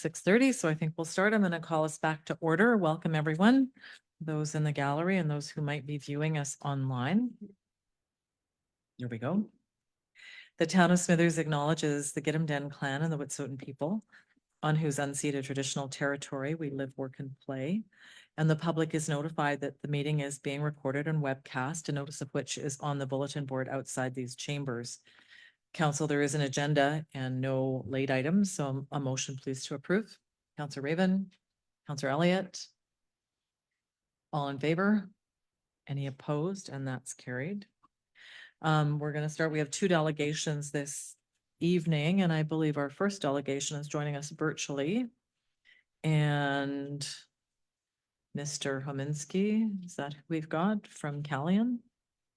6:30, so I think we'll start. I'm going to call us back to order. Welcome, everyone, those in the gallery and those who might be viewing us online. Here we go. The town of Smithers acknowledges the Gitumden clan and the Wet'suwet'en people on whose unceded traditional territory we live, work, and play. And the public is notified that the meeting is being recorded and webcast, a notice of which is on the bulletin board outside these chambers. Council, there is an agenda and no late items, so a motion please to approve. Councillor Raven, Councillor Elliott. All in favor? Any opposed? And that's carried. We're going to start. We have two delegations this evening, and I believe our first delegation is joining us virtually. And Mr. Hominski, is that who we've got from Callion?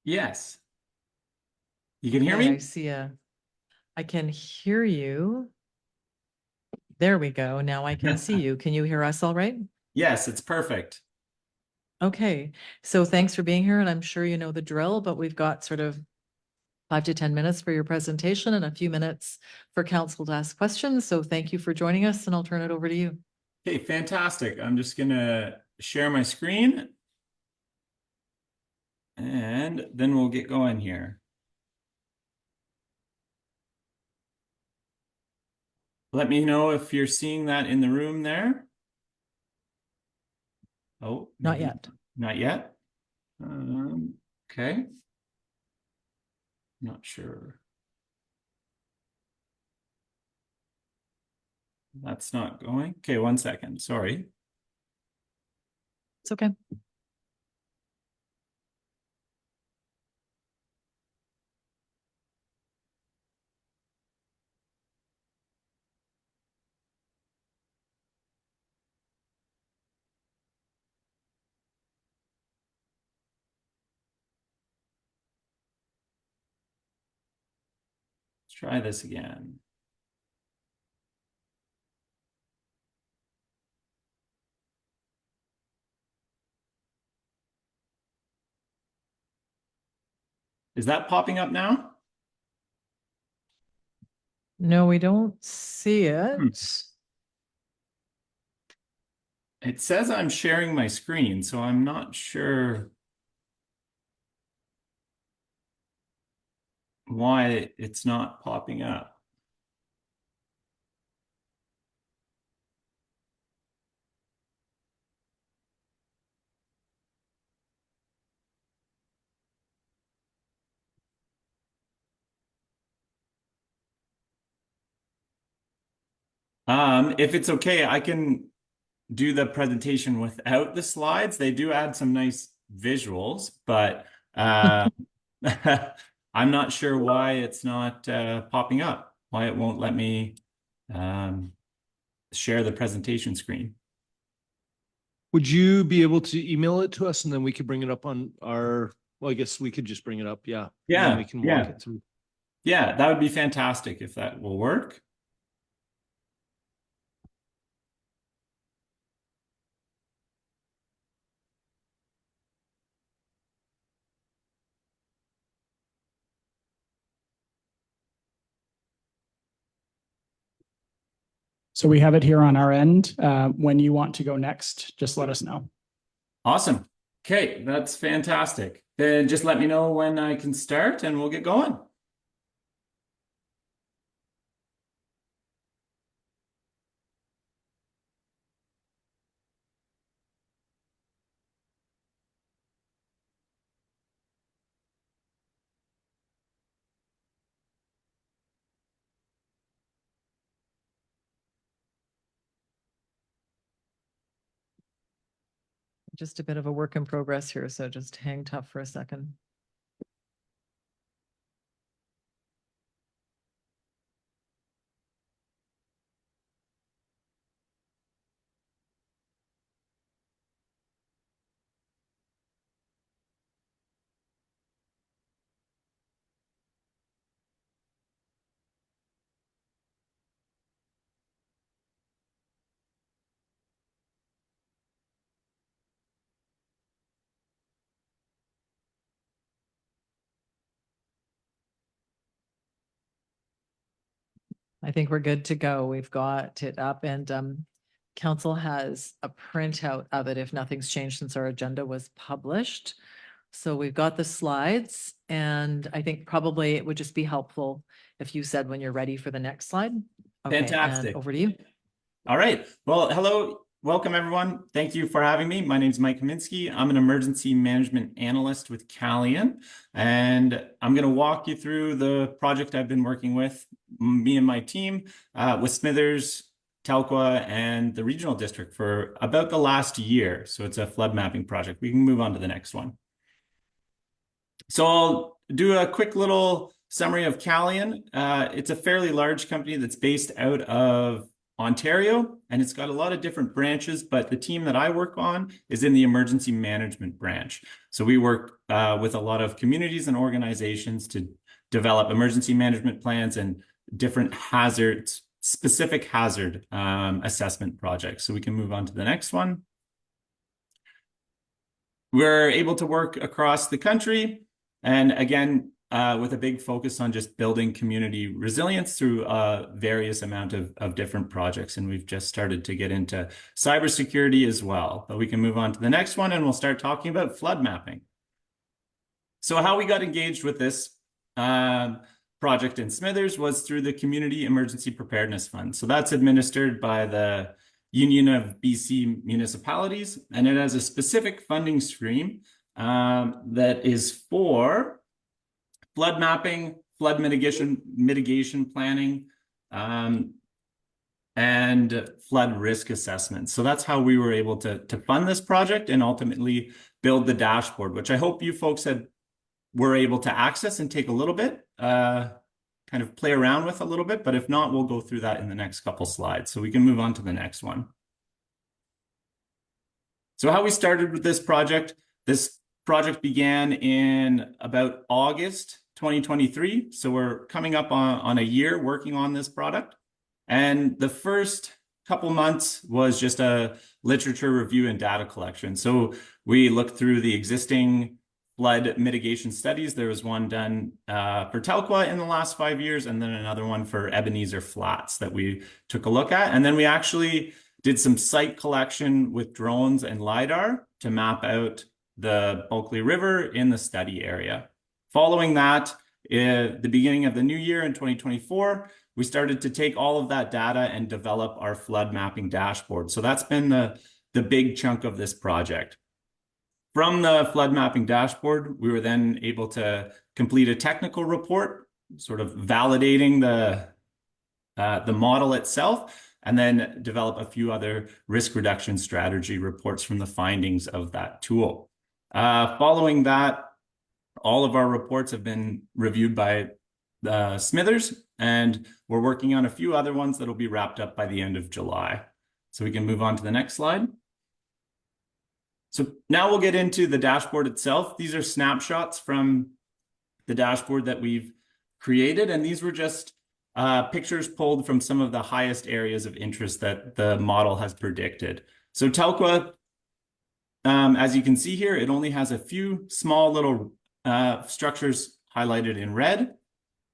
Yes. You can hear Okay, me? I can hear you. There we go. Now I can see you. Can you hear us all right? Yes, it's perfect. Okay, so thanks for being here, and I'm sure you know the drill, but we've got sort of 5 to 10 minutes for your presentation and a few minutes for council to ask questions. So thank you for joining us, and I'll turn it over to you. Okay, fantastic. I'm just gonna share my screen and then we'll get going here. Let me know if you're seeing that in the room there. Oh, Not yet. Not yet. Okay. Not sure. That's not going. Okay, 1 second. Sorry. It's okay. Let's try this again. Is that popping up now? No, we don't see it. It says I'm sharing my screen, so I'm not sure why it's not popping up. If it's okay, I can do the presentation without the slides. They do add some nice visuals, but I'm not sure why it's not popping up, why it won't let me share the presentation screen. Would you be able to email it to us and then we could bring it up on our, well, I guess we could just bring it up. Yeah. Yeah. And then we can walk it through. Yeah, that would be fantastic if that will work. So we have it here on our end. When you want to go next, just let us know. Awesome. Okay, that's fantastic. Then just let me know when I can start and we'll get going. Just a bit of a work in progress here, so just hang tough for a second. I think we're good to go. We've got it up and council has a printout of it if nothing's changed since our agenda was published. So we've got the slides and I think probably it would just be helpful if you said when you're ready for the next slide. Okay, and Fantastic. over to you. All right. Well, hello. Welcome, everyone. Thank you for having me. My name is Mike Kaminsky. I'm an emergency management analyst with Calian, and I'm going to walk you through the project I've been working with, me and my team, with Smithers, Telkwa, and the regional district for about the last year. So it's a flood mapping project. We can move on to the next one. So I'll do a quick little summary of Calian. It's a fairly large company that's based out of Ontario, and it's got a lot of different branches, but the team that I work on is in the emergency management branch. So we work with a lot of communities and organizations to develop emergency management plans and different hazards, specific hazard assessment projects. So we can move on to the next one. We're able to work across the country, and again, with a big focus on just building community resilience through various amount of different projects. And we've just started to get into cybersecurity as well. But we can move on to the next one and we'll start talking about flood mapping. So how we got engaged with this project in Smithers was through the Community Emergency Preparedness Fund. So that's administered by the Union of BC Municipalities, and it has a specific funding stream that is for flood mapping, flood mitigation planning, and flood risk assessment. So that's how we were able to fund this project and ultimately build the dashboard, which I hope you folks were able to access and take a little bit, kind of play around with a little bit, but if not, we'll go through that in the next couple slides. So we can move on to the next one. So how we started with this project began in about August 2023. So we're coming up on a year working on this product. And the first couple months was just a literature review and data collection. So we looked through the existing flood mitigation studies. There was one done for Telkwa in the last 5 years, and then another one for Ebenezer Flats that we took a look at. And then we actually did some site collection with drones and LiDAR to map out the Bulkley River in the study area. Following that, at the beginning of the new year in 2024, we started to take all of that data and develop our flood mapping dashboard. So that's been the big chunk of this project. From the flood mapping dashboard, we were then able to complete a technical report, sort of validating the model itself, and then develop a few other risk reduction strategy reports from the findings of that tool. Following that, all of our reports have been reviewed by Smithers, and we're working on a few other ones that will be wrapped up by the end of July. So we can move on to the next slide. So now we'll get into the dashboard itself. These are snapshots from the dashboard that we've created, and these were just pictures pulled from some of the highest areas of interest that the model has predicted. So Telkwa, as you can see here, it only has a few small little structures highlighted in red,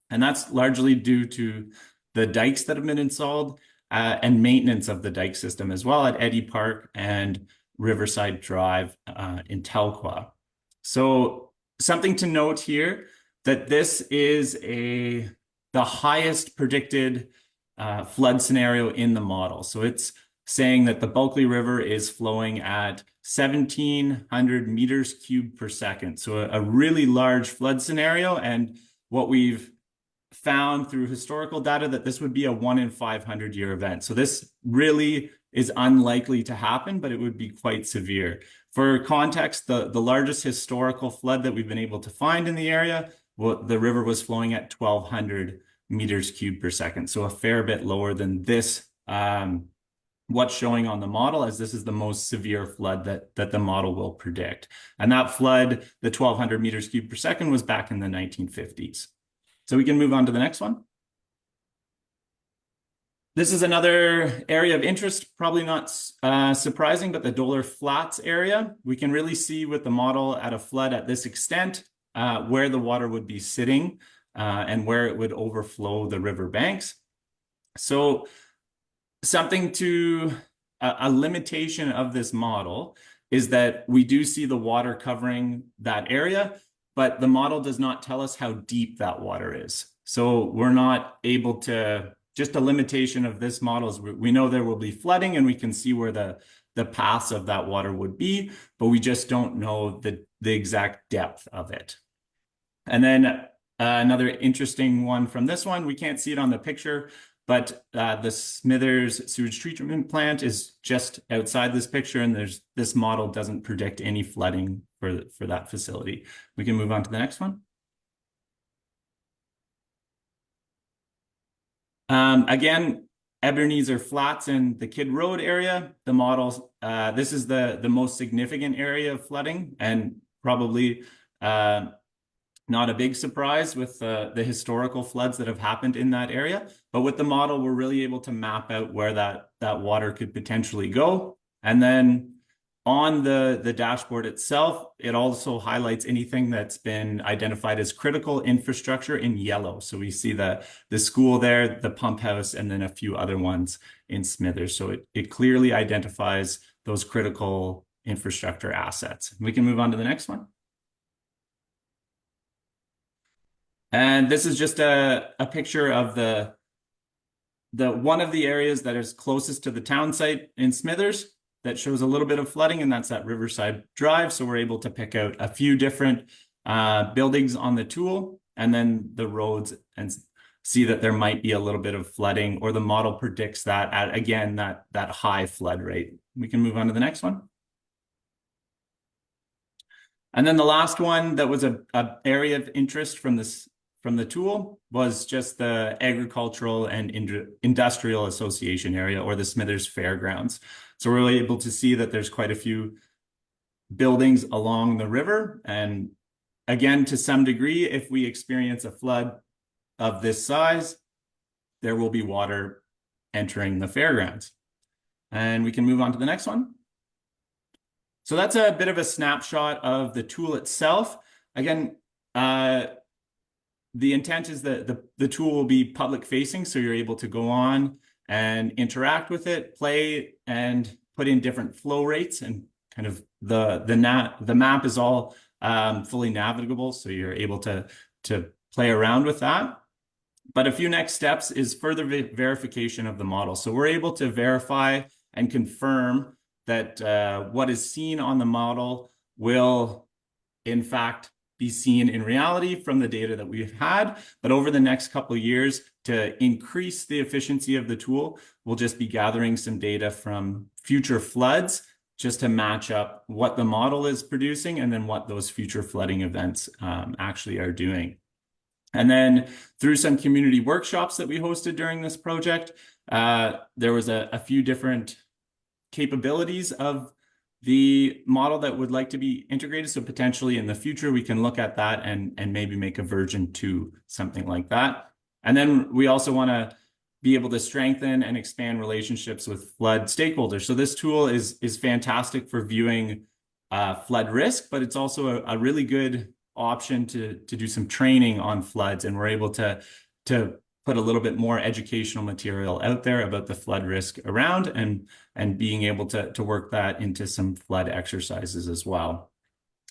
and that's largely due to the dikes that have been installed and maintenance of the dike system as well at Eddy Park and Riverside Drive in Telkwa. So something to note here, that this is the highest predicted flood scenario in the model. So it's saying that the Bulkley River is flowing at 1,700 meters cubed per second. So a really large flood scenario. And what we've found through historical data, that this would be a 1 in 500 year event. So this really is unlikely to happen, but it would be quite severe. For context, the largest historical flood that we've been able to find in the area, the river was flowing at 1,200 meters cubed per second. So a fair bit lower than this, what's showing on the model, as this is the most severe flood that the model will predict. And that flood, the 1,200 meters cubed per second, was back in the 1950s. So we can move on to the next one. This is another area of interest, probably not surprising, but the Doler Flats area. We can really see with the model at a flood at this extent, where the water would be sitting and where it would overflow the river banks. So something to a limitation of this model is that we do see the water covering that area, but the model does not tell us how deep that water is. So we're not able to, just a limitation of this model is we know there will be flooding and we can see where the paths of that water would be, but we just don't know the exact depth of it. And then another interesting one from this one, we can't see it on the picture, but the Smithers sewage treatment plant is just outside this picture, and this model doesn't predict any flooding for that facility. We can move on to the next one. Again, Ebenezer Flats and the Kidd Road area, the models, this is the most significant area of flooding, and probably not a big surprise with the historical floods that have happened in that area. But with the model, we're really able to map out where that water could potentially go. And then on the dashboard itself, it also highlights anything that's been identified as critical infrastructure in yellow. So we see the school there, the pump house, and then a few other ones in Smithers. So it clearly identifies those critical infrastructure assets. We can move on to the next one. And this is just a picture of the one of the areas that is closest to the town site in Smithers that shows a little bit of flooding, and that's at Riverside Drive. So we're able to pick out a few different buildings on the tool and then the roads and see that there might be a little bit of flooding, or the model predicts that at, again, that high flood rate. We can move on to the next one. And then the last one that was a area of interest from the tool was just the Agricultural and Industrial Association area, or the Smithers Fairgrounds. So we're able to see that there's quite a few buildings along the river. And again, to some degree, if we experience a flood of this size, there will be water entering the fairgrounds. And we can move on to the next one. So that's a bit of a snapshot of the tool itself. Again, the intent is that the tool will be public facing, so you're able to go on and interact with it, play, and put in different flow rates, and kind of the map is all fully navigable, so you're able to play around with that. But a few next steps is further verification of the model. So we're able to verify and confirm that what is seen on the model will, in fact, be seen in reality from the data that we've had. But over the next couple of years, to increase the efficiency of the tool, we'll just be gathering some data from future floods just to match up what the model is producing and then what those future flooding events actually are doing. And then through some community workshops that we hosted during this project, there was a few different capabilities of the model that would like to be integrated. So potentially in the future, we can look at that and maybe make a version 2, something like that. And then we also want to be able to strengthen and expand relationships with flood stakeholders. So this tool is fantastic for viewing flood risk, but it's also a really good option to do some training on floods. And we're able to put a little bit more educational material out there about the flood risk around, and being able to work that into some flood exercises as well.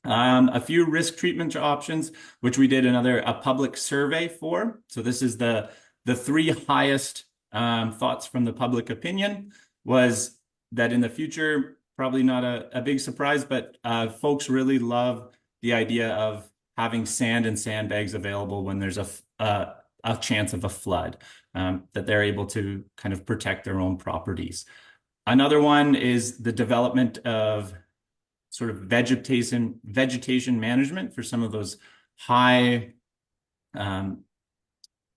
A few risk treatment options, which we did a public survey for. So this is the 3 highest thoughts from the public opinion, was that in the future, probably not a big surprise, but folks really love the idea of having sand and sandbags available when there's a chance of a flood, that they're able to kind of protect their own properties. Another one is the development of sort of vegetation management for some of those high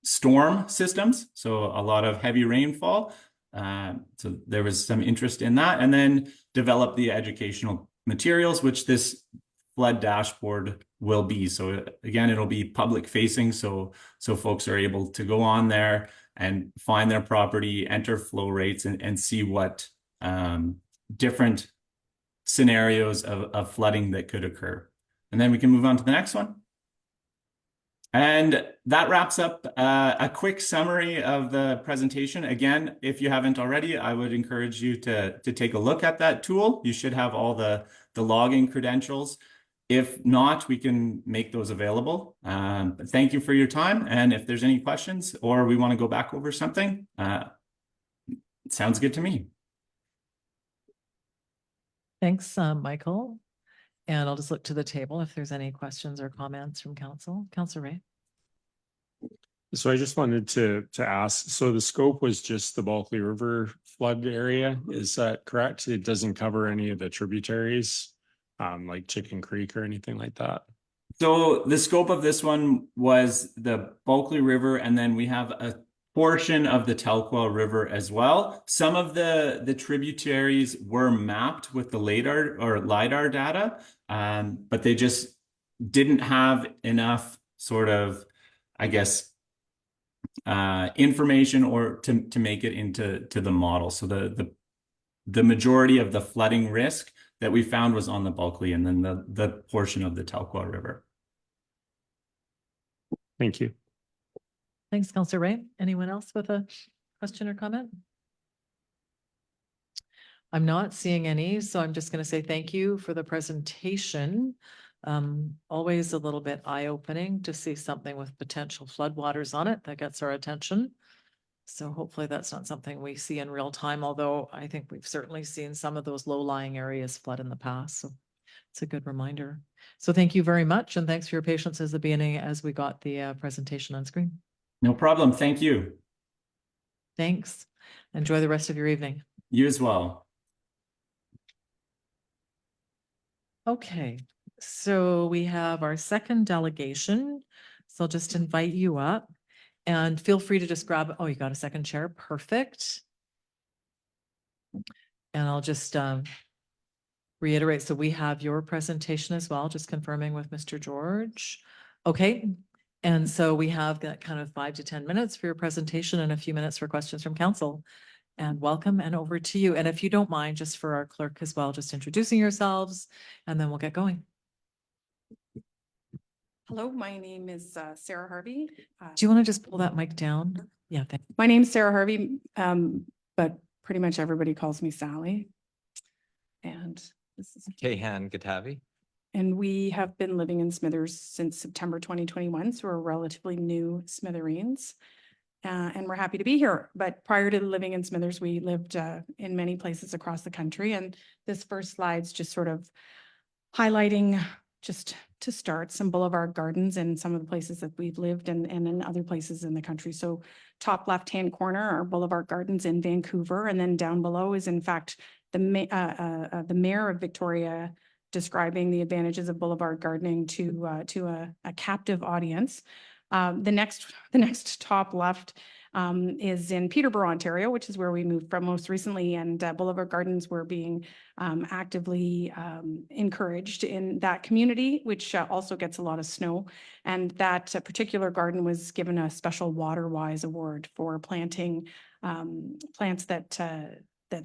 storm systems. So a lot of heavy rainfall. So there was some interest in that, and then develop the educational materials, which this flood dashboard will be. So again, it'll be public facing. So folks are able to go on there and find their property, enter flow rates, and see what different scenarios of flooding that could occur. And then we can move on to the next one. And that wraps up a quick summary of the presentation. Again, if you haven't already, I would encourage you to take a look at that tool. You should have all the login credentials. If not, we can make those available. But thank you for your time. And if there's any questions or we want to go back over something, it sounds good to me. Thanks, Michael. And I'll just look to the table if there's any questions or comments from council. Councilor Ray. So I just wanted to ask, so the scope was just the Bulkley River flood area, is that correct? It doesn't cover any of the tributaries, like Chicken Creek or anything like that? So the scope of this one was the Bulkley River, and then we have a portion of the Telkwa River as well. Some of the tributaries were mapped with the LiDAR data, but they just didn't have enough sort of, I guess, information or to make it into the model. So the majority of the flooding risk that we found was on the Bulkley and then the portion of the Telkwa River. Thank you. Thanks, Councilor Ray. Anyone else with a question or comment? I'm not seeing any, so I'm just going to say thank you for the presentation. Always a little bit eye-opening to see something with potential floodwaters on it that gets our attention. So hopefully that's not something we see in real time, although I think we've certainly seen some of those low-lying areas flood in the past. So it's a good reminder. So thank you very much. And thanks for your patience as the beginning as we got the presentation on screen. No problem. Thank you. Thanks. Enjoy the rest of your evening. You as well. Okay, so we have our second delegation. So I'll just invite you up and feel free to just grab, oh, you got a second chair. Perfect. And I'll just reiterate. So we have your presentation as well, just confirming with Mr. George. Okay. And so we have that kind of 5 to 10 minutes for your presentation and a few minutes for questions from council. And welcome and over to you. And if you don't mind, just for our clerk as well, just introducing yourselves and then we'll get going. Hello, my name is Sarah Harvey. Do you want to just pull that mic down? Yeah, thank My name's Sarah Harvey, but pretty much everybody calls me Sally. And this is, Kayhan Gatavi. and we have been living in Smithers since September 2021, so we're relatively new Smithereens. And we're happy to be here. But prior to living in Smithers, we lived in many places across the country. And this first slide's just sort of highlighting, just to start, some boulevard gardens in some of the places that we've lived and in other places in the country. So top left-hand corner are boulevard gardens in Vancouver. And then down below is in fact the mayor of Victoria describing the advantages of boulevard gardening to a captive audience. The next top left is in Peterborough, Ontario, which is where we moved from most recently, and boulevard gardens were being actively encouraged in that community, which also gets a lot of snow. And that particular garden was given a special WaterWise award for planting plants that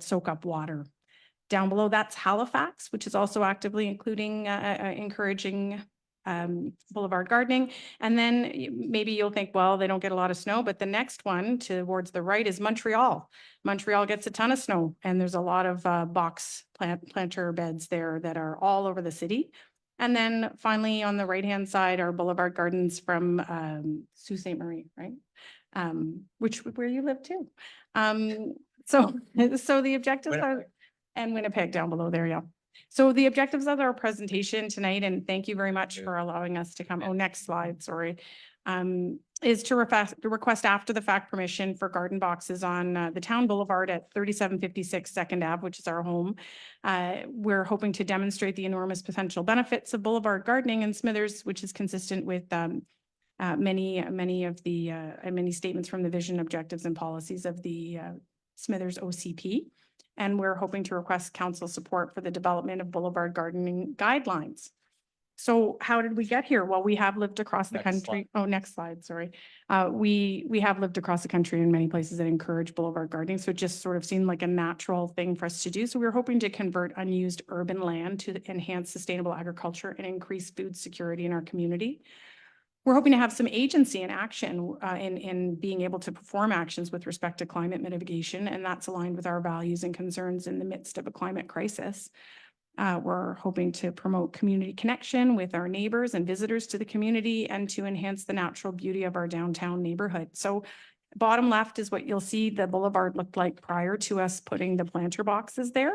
soak up water. Down below, that's Halifax, which is also actively encouraging boulevard gardening. And then maybe you'll think, well, they don't get a lot of snow, but the next one towards the right is Montreal. Montreal gets a ton of snow, and there's a lot of box planter beds there that are all over the city. And then finally, on the right-hand side are boulevard gardens from Sault Ste. Marie, right? Where you live too. So the objectives are, and Winnipeg down below there, yeah. So the objectives of our presentation tonight, and thank you very much for allowing us to come, oh, next slide, sorry, is to request after the fact permission for garden boxes on the town boulevard at 3756 Second Ave, which is our home. We're hoping to demonstrate the enormous potential benefits of boulevard gardening in Smithers, which is consistent with many statements from the vision, objectives, and policies of the Smithers OCP. And we're hoping to request council support for the development of boulevard gardening guidelines. So how did we get here? Well, we have lived across the country. Oh, next slide, sorry. We have lived across the country in many places that encourage boulevard gardening. So it just sort of seemed like a natural thing for us to do. So we were hoping to convert unused urban land to enhance sustainable agriculture and increase food security in our community. we're hoping to have some agency and action in being able to perform actions with respect to climate mitigation, and that's aligned with our values and concerns in the midst of a climate crisis. We're hoping to promote community connection with our neighbors and visitors to the community and to enhance the natural beauty of our downtown neighborhood. So bottom left is what you'll see the boulevard looked like prior to us putting the planter boxes there.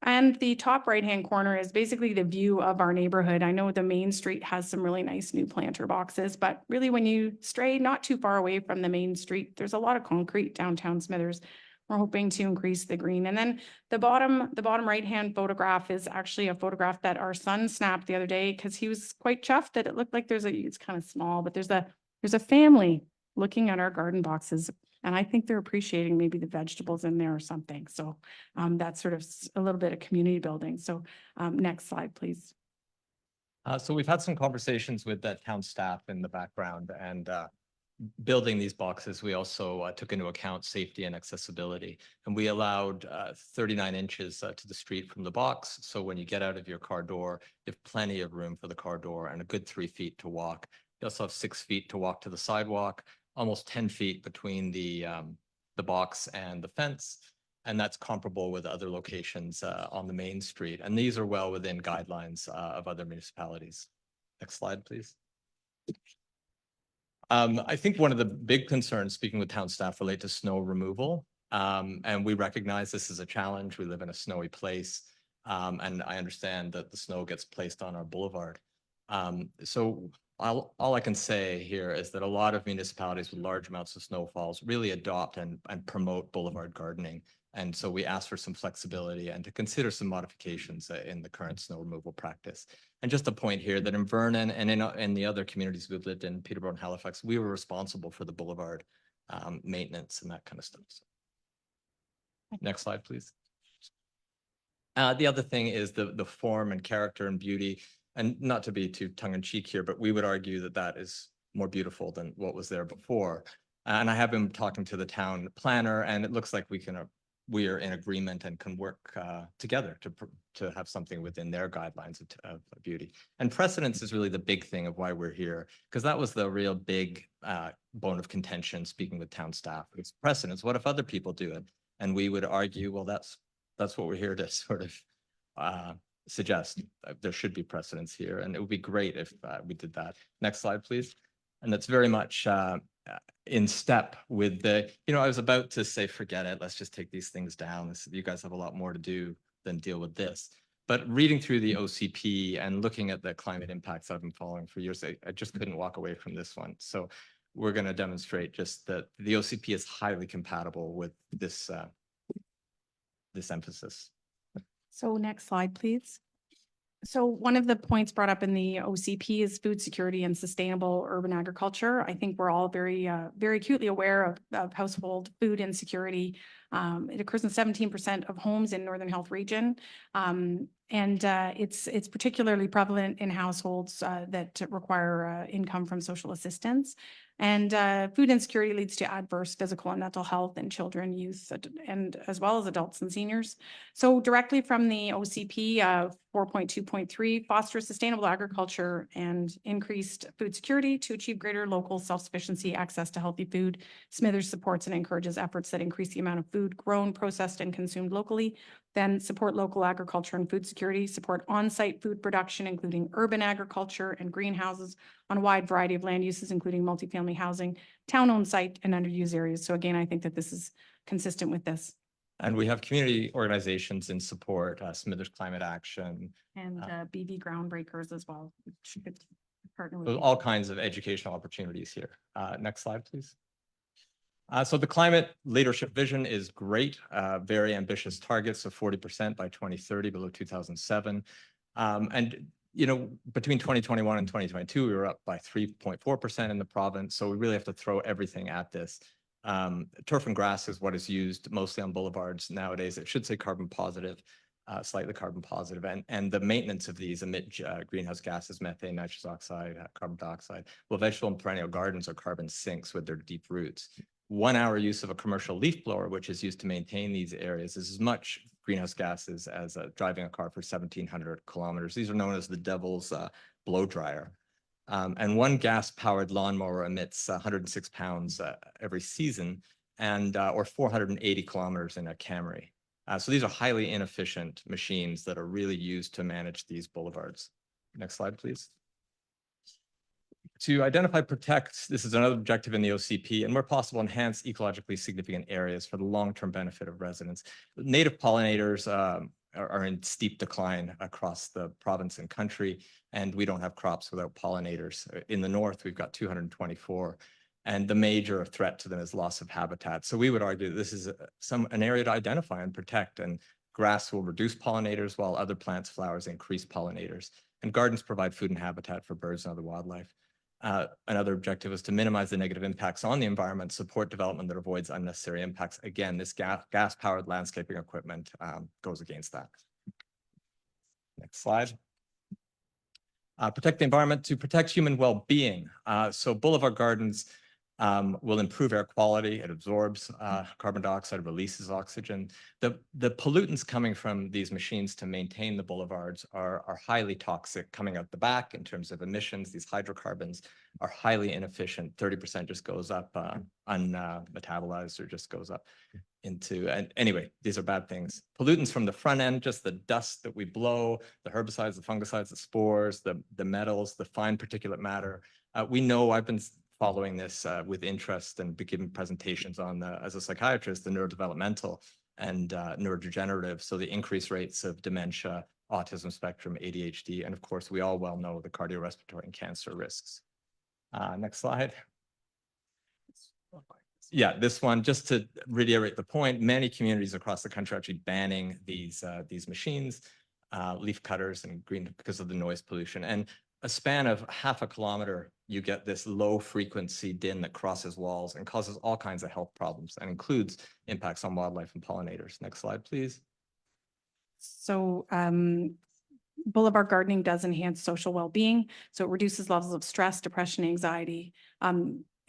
And the top right-hand corner is basically the view of our neighborhood. I know the main street has some really nice new planter boxes, but really when you stray not too far away from the main street, there's a lot of concrete downtown Smithers. We're hoping to increase the green. And then the bottom right-hand photograph is actually a photograph that our son snapped the other day because he was quite chuffed that it looked like it's kind of small, but there's a family looking at our garden boxes. And I think they're appreciating maybe the vegetables in there or something. So that's sort of a little bit of community building. So next slide, please. So we've had some conversations with the town staff in the background, and building these boxes, we also took into account safety and accessibility. And we allowed 39 inches to the street from the box. So when you get out of your car door, you have plenty of room for the car door and a good 3 feet to walk. You also have 6 feet to walk to the sidewalk, almost 10 feet between the box and the fence. And that's comparable with other locations on the main street. And these are well within guidelines of other municipalities. Next slide, please. I think one of the big concerns, speaking with town staff, relate to snow removal. And we recognize this is a challenge. We live in a snowy place. And I understand that the snow gets placed on our boulevard. So all I can say here is that a lot of municipalities with large amounts of snowfalls really adopt and promote boulevard gardening. And so we ask for some flexibility and to consider some modifications in the current snow removal practice. And just a point here that in Vernon and in the other communities we've lived in, Peterborough and Halifax, we were responsible for the boulevard maintenance and that kind of stuff. So, next slide, please. The other thing is the form and character and beauty. And not to be too tongue-in-cheek here, but we would argue that that is more beautiful than what was there before. And I have been talking to the town planner, and it looks like we are in agreement and can work together to have something within their guidelines of beauty. And precedence is really the big thing of why we're here, because that was the real big bone of contention speaking with town staff. It's precedence. What if other people do it? And we would argue, well, that's what we're here to sort of suggest. There should be precedence here, and it would be great if we did that. Next slide, please. And that's very much in step with the, I was about to say, forget it, let's just take these things down. You guys have a lot more to do than deal with this. But reading through the OCP and looking at the climate impacts I've been following for years, I just couldn't walk away from this one. So we're going to demonstrate just that the OCP is highly compatible with this emphasis. So next slide, please. So one of the points brought up in the OCP is food security and sustainable urban agriculture. I think we're all very, very acutely aware of household food insecurity. It occurs in 17% of homes in Northern Health Region. And it's particularly prevalent in households that require income from social assistance. And food insecurity leads to adverse physical and mental health in children, youth, and as well as adults and seniors. So directly from the OCP 4.2.3, foster sustainable agriculture and increased food security to achieve greater local self-sufficiency, access to healthy food. Smithers supports and encourages efforts that increase the amount of food grown, processed, and consumed locally. Then support local agriculture and food security, support on-site food production, including urban agriculture and greenhouses on a wide variety of land uses, including multifamily housing, town-owned site, and underused areas. So again, I think that this is consistent with this. And we have community organizations in support, Smithers Climate Action. And BV Groundbreakers as well. Which could partner with There's you. all kinds of educational opportunities here. Next slide, please. So the climate leadership vision is great, very ambitious targets of 40% by 2030 below 2007. And between 2021 and 2022, we were up by 3.4% in the province. So we really have to throw everything at this. Turf and grass is what is used mostly on boulevards nowadays. It should say carbon positive, slightly carbon positive. And the maintenance of these emit greenhouse gases, methane, nitrous oxide, carbon dioxide. Well, vegetable and perennial gardens are carbon sinks with their deep roots. 1 hour use of a commercial leaf blower, which is used to maintain these areas, is as much greenhouse gases as driving a car for 1,700 kilometers. These are known as the devil's blow dryer. And one gas-powered lawnmower emits 106 pounds every season and or 480 kilometers in a Camry. So these are highly inefficient machines that are really used to manage these boulevards. Next slide, please. To identify, protect, this is another objective in the OCP, and where possible, enhance ecologically significant areas for the long-term benefit of residents. Native pollinators are in steep decline across the province and country, and we don't have crops without pollinators. In the north, we've got 224, and the major threat to them is loss of habitat. So we would argue that this is an area to identify and protect, and grass will reduce pollinators while other plants, flowers increase pollinators. And gardens provide food and habitat for birds and other wildlife. Another objective is to minimize the negative impacts on the environment, support development that avoids unnecessary impacts. Again, this gas-powered landscaping equipment goes against that. Next slide. Protect the environment to protect human well-being. So Boulevard Gardens will improve air quality. It absorbs carbon dioxide, releases oxygen. The pollutants coming from these machines to maintain the boulevards are highly toxic coming out the back in terms of emissions. These hydrocarbons are highly inefficient. 30% just goes up unmetabolized or just goes up into, and anyway, these are bad things. Pollutants from the front end, just the dust that we blow, the herbicides, the fungicides, the spores, the metals, the fine particulate matter. We know, I've been following this with interest and giving presentations on, as a psychiatrist, the neurodevelopmental and neurodegenerative. So the increased rates of dementia, autism spectrum, ADHD, and of course, we all well know the cardiorespiratory and cancer risks. Next slide. Yeah, this one, just to reiterate the point, many communities across the country are actually banning these machines, leaf cutters and green, because of the noise pollution. And a span of half a kilometer, you get this low frequency din that crosses walls and causes all kinds of health problems and includes impacts on wildlife and pollinators. Next slide, please. So Boulevard gardening does enhance social well-being. So it reduces levels of stress, depression, anxiety,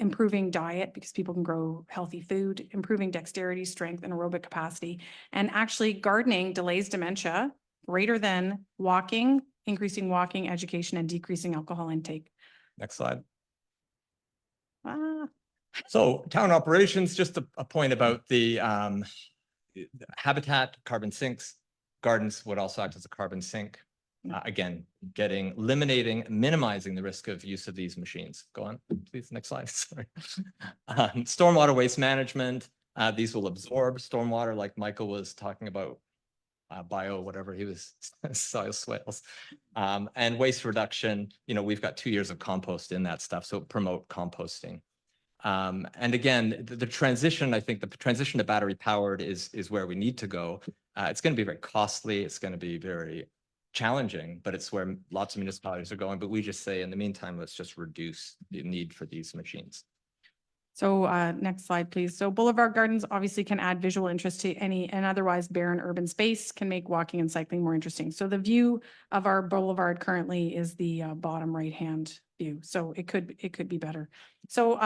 improving diet because people can grow healthy food, improving dexterity, strength, and aerobic capacity. And actually gardening delays dementia greater than walking, increasing walking, education, and decreasing alcohol intake. Next slide. So town operations, just a point about the habitat, carbon sinks. Gardens would also act as a carbon sink. Again, minimizing the risk of use of these machines. Go on, please, next slide, sorry. Stormwater waste management, these will absorb stormwater like Michael was talking about, whatever he was, soil swales. And waste reduction, we've got 2 years of compost in that stuff, so promote composting. And again, the transition, I think the transition to battery powered is where we need to go. It's going to be very costly. It's going to be very challenging, but it's where lots of municipalities are going. But we just say, in the meantime, let's just reduce the need for these machines. So next slide, please. So Boulevard Gardens obviously can add visual interest to any and otherwise barren urban space, can make walking and cycling more interesting. So the view of our boulevard currently is the bottom right-hand view. So it could be better. So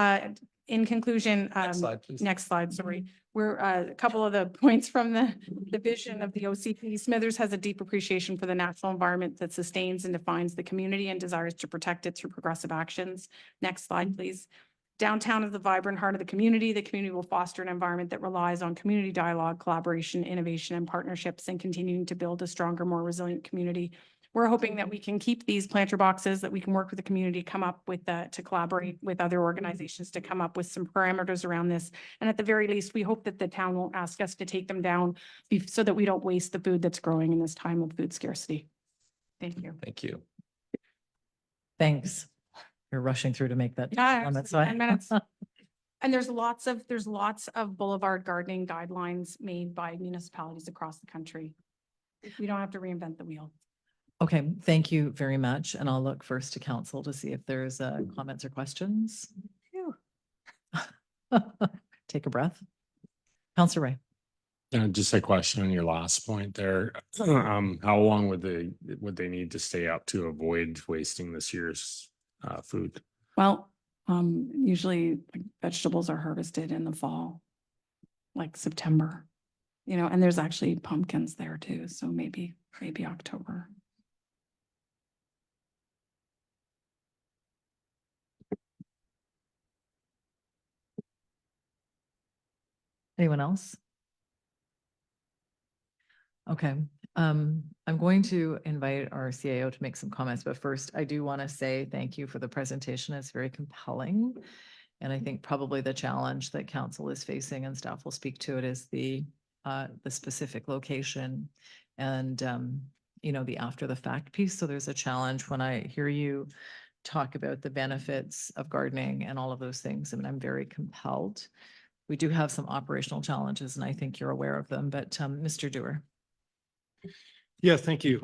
in conclusion, Next slide, please. next slide, sorry. We're a couple of the points from the vision of the OCP. Smithers has a deep appreciation for the natural environment that sustains and defines the community and desires to protect it through progressive actions. Next slide, please. Downtown is the vibrant heart of the community. The community will foster an environment that relies on community dialogue, collaboration, innovation, and partnerships, and continuing to build a stronger, more resilient community. We're hoping that we can keep these planter boxes, that we can work with the community, come up with to collaborate with other organizations to come up with some parameters around this. And at the very least, we hope that the town won't ask us to take them down so that we don't waste the food that's growing in this time of food scarcity. Thank you. Thank you. Thanks. You're rushing through to make that. Yeah, comment, so I- 10 minutes. And there's lots of boulevard gardening guidelines made by municipalities across the country. We don't have to reinvent the wheel. Okay, thank you very much. And I'll look first to council to see if there's comments or questions. Take a breath. Councillor Ray. Just a question on your last point there. How long would they need to stay up to avoid wasting this year's food? Well, usually vegetables are harvested in the fall, like September, and there's actually pumpkins there too. So maybe October. Anyone else? Okay, I'm going to invite our CAO to make some comments, but first I do want to say thank you for the presentation. It's very compelling. And I think probably the challenge that council is facing, and staff will speak to it, is the specific location and, you know, the after the fact piece. So there's a challenge when I hear you talk about the benefits of gardening and all of those things. I mean, I'm very compelled. We do have some operational challenges and I think you're aware of them, but Mr. Dewar. Yeah, thank you.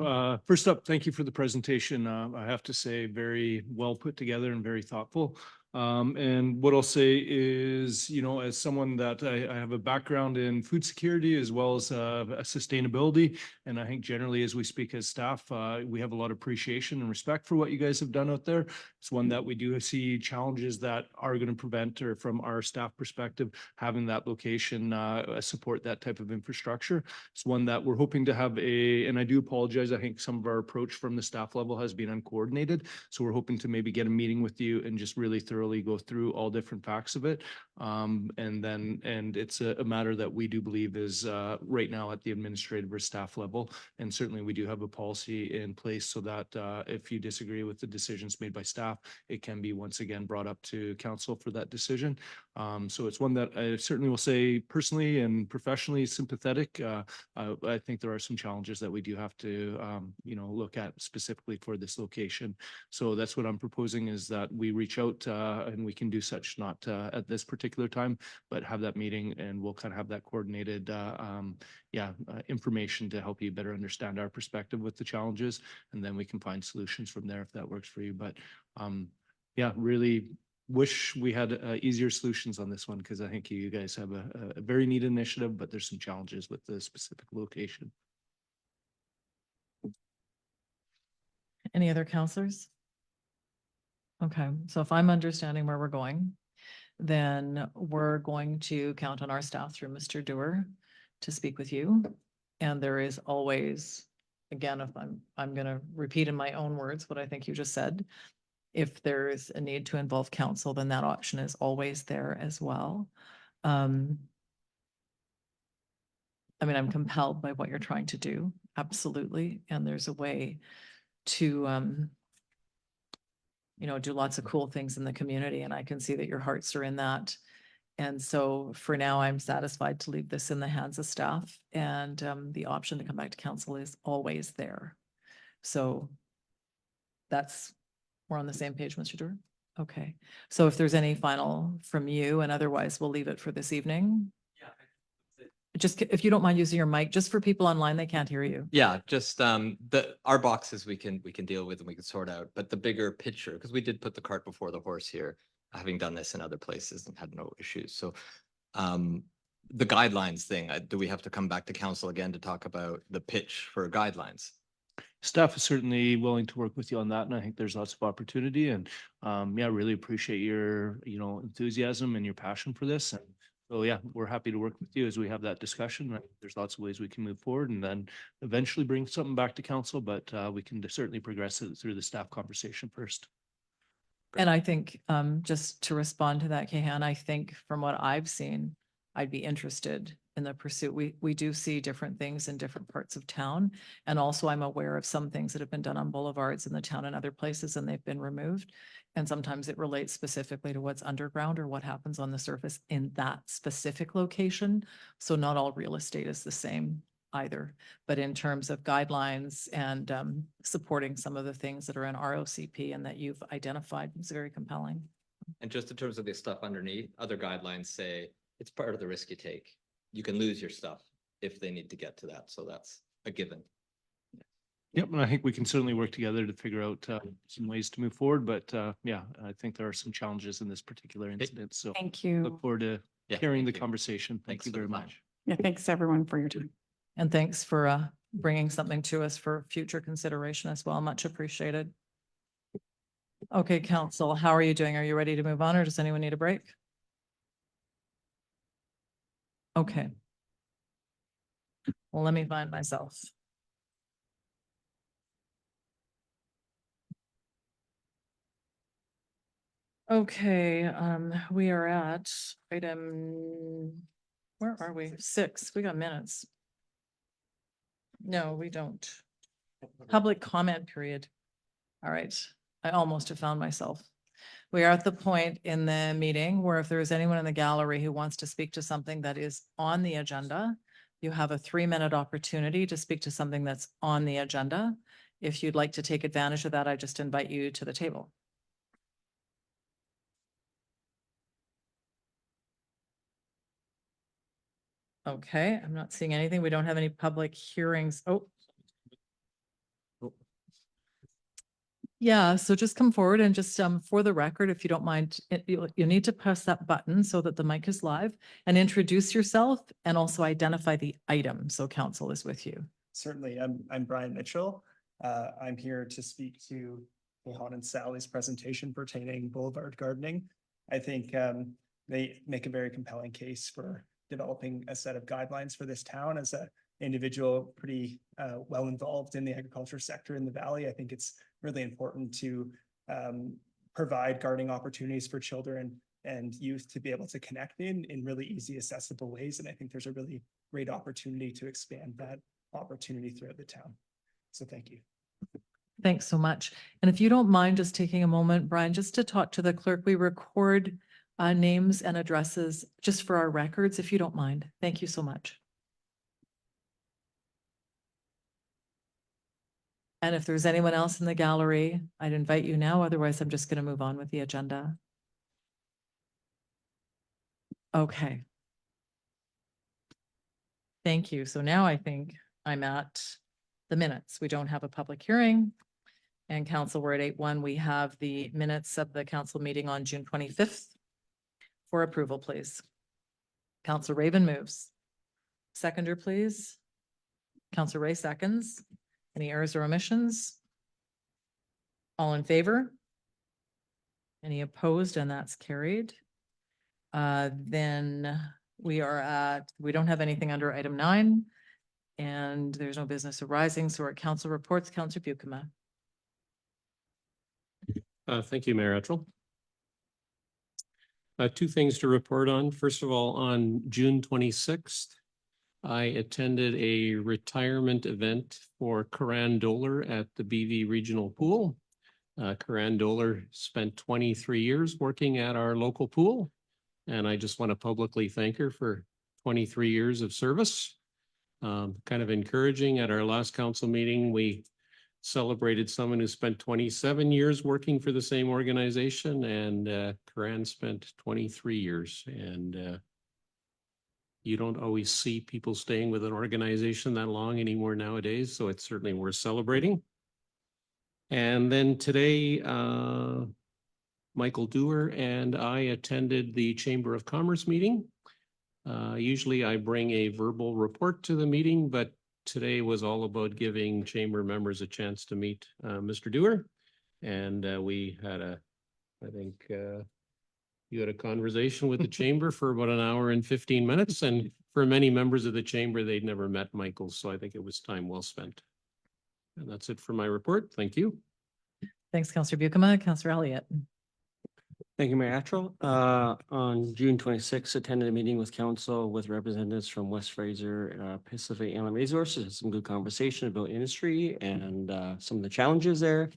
First up, thank you for the presentation. I have to say, very well put together and very thoughtful. And what I'll say is, you know, as someone that I have a background in food security as well as sustainability, and I think generally as we speak as staff, we have a lot of appreciation and respect for what you guys have done out there. It's one that we do see challenges that are going to prevent, or from our staff perspective, having that location support that type of infrastructure. It's one that we're hoping to have and I do apologize, I think some of our approach from the staff level has been uncoordinated. So we're hoping to maybe get a meeting with you and just really thoroughly go through all different facts of it. And it's a matter that we do believe is right now at the administrative or staff level. And certainly we do have a policy in place so that if you disagree with the decisions made by staff, it can be once again brought up to council for that decision. So it's one that I certainly will say personally and professionally sympathetic. I think there are some challenges that we do have to, you know, look at specifically for this location. So that's what I'm proposing, is that we reach out and we can do such, not at this particular time, but have that meeting and we'll kind of have that coordinated information to help you better understand our perspective with the challenges. And then we can find solutions from there if that works for you. But yeah, really wish we had easier solutions on this one, because I think you guys have a very neat initiative, but there's some challenges with the specific location. Any other counselors? Okay, so if I'm understanding where we're going, then we're going to count on our staff through Mr. Dewar to speak with you. And there is always, again, if I'm going to repeat in my own words what I think you just said, if there's a need to involve council, then that option is always there as well. I mean, I'm compelled by what you're trying to do, absolutely. And there's a way to, you know, do lots of cool things in the community. And I can see that your hearts are in that. And so for now, I'm satisfied to leave this in the hands of staff, and the option to come back to council is always there. So we're on the same page, Mr. Dewar. Okay, so if there's any final from you, and otherwise we'll leave it for this evening. Just if you don't mind using your mic, just for people online, they can't hear you. Yeah, just our boxes we can deal with and we can sort out, but the bigger picture, because we did put the cart before the horse here, having done this in other places and had no issues. So the guidelines thing, do we have to come back to council again to talk about the pitch for guidelines? Staff is certainly willing to work with you on that, and I think there's lots of opportunity. And yeah, really appreciate your, you know, enthusiasm and your passion for this. And so yeah, we're happy to work with you as we have that discussion. There's lots of ways we can move forward and then eventually bring something back to council, but we can certainly progress it through the staff conversation first. And I think just to respond to that, Kehan, I think from what I've seen, I'd be interested in the pursuit. We do see different things in different parts of town. And also I'm aware of some things that have been done on boulevards in the town and other places, and they've been removed. And sometimes it relates specifically to what's underground or what happens on the surface in that specific location. So not all real estate is the same either, but in terms of guidelines and supporting some of the things that are in ROCP and that you've identified, is very compelling. And just in terms of the stuff underneath, other guidelines say it's part of the risk you take. You can lose your stuff if they need to get to that. So that's a given. Yep, and I think we can certainly work together to figure out some ways to move forward. But yeah, I think there are some challenges in this particular incident. So Thank you. look forward to Yeah, carrying the thank you. conversation. Thank Thanks you very much. Yeah, thanks everyone for your time. And thanks for bringing something to us for future consideration as well. Much appreciated. Okay, council, how are you doing? Are you ready to move on, or does anyone need a break? Okay. Well, let me find myself. Okay, we are at item Where are we? 6, we got minutes. No, we don't. Public comment period. All right, I almost have found myself. We are at the point in the meeting where if there is anyone in the gallery who wants to speak to something that is on the agenda, you have a 3-minute opportunity to speak to something that's on the agenda. If you'd like to take advantage of that, I just invite you to the table. Okay, I'm not seeing anything. We don't have any public hearings. Oh. Yeah, so just come forward and just for the record, if you don't mind, you need to press that button so that the mic is live and introduce yourself and also identify the item. So council is with you. Certainly, I'm Brian Mitchell. I'm here to speak to Jehan and Sally's presentation pertaining boulevard gardening. I think they make a very compelling case for developing a set of guidelines for this town. As an individual pretty well involved in the agriculture sector in the valley, I think it's really important to provide gardening opportunities for children and youth to be able to connect in really easy, accessible ways. And I think there's a really great opportunity to expand that opportunity throughout the town. So thank you. Thanks so much. And if you don't mind just taking a moment, Brian, just to talk to the clerk, we record names and addresses just for our records, if you don't mind. Thank you so much. And if there's anyone else in the gallery, I'd invite you now. Otherwise, I'm just going to move on with the agenda. Okay. Thank you. So now I think I'm at the minutes. We don't have a public hearing. And council, we're at 8:1. We have the minutes of the council meeting on June 25th for approval, please. Council Raven moves. Seconder, please. Council Ray seconds. Any errors or omissions? All in favor? Any opposed? And that's carried. Then we don't have anything under item 9 and there's no business arising. So our council reports, Councillor Buikema. Thank you, Mayor Etchell. 2 things to report on. First of all, on June 26th, I attended a retirement event for Karan Doler at the BV Regional Pool. Karan Doler spent 23 years working at our local pool, and I just want to publicly thank her for 23 years of service. Kind of encouraging. At our last council meeting, we celebrated someone who spent 27 years working for the same organization, and Karan spent 23 years. And you don't always see people staying with an organization that long anymore nowadays, so it's certainly worth celebrating. And then today, Michael Dewar and I attended the Chamber of Commerce meeting. Usually I bring a verbal report to the meeting, but today was all about giving chamber members a chance to meet Mr. Dewar. And we had I think you had a conversation with the chamber for about 1 hour and 15 minutes. And for many members of the chamber, they'd never met Michael. So I think it was time well spent. And that's it for my report. Thank you. Thanks, Councillor Buikema. Councillor Elliott. Thank you, Mayor Attrell. On June 26th, attended a meeting with council with representatives from West Fraser, Pacific Inland Resources. Had some good conversation about industry and some of the challenges there.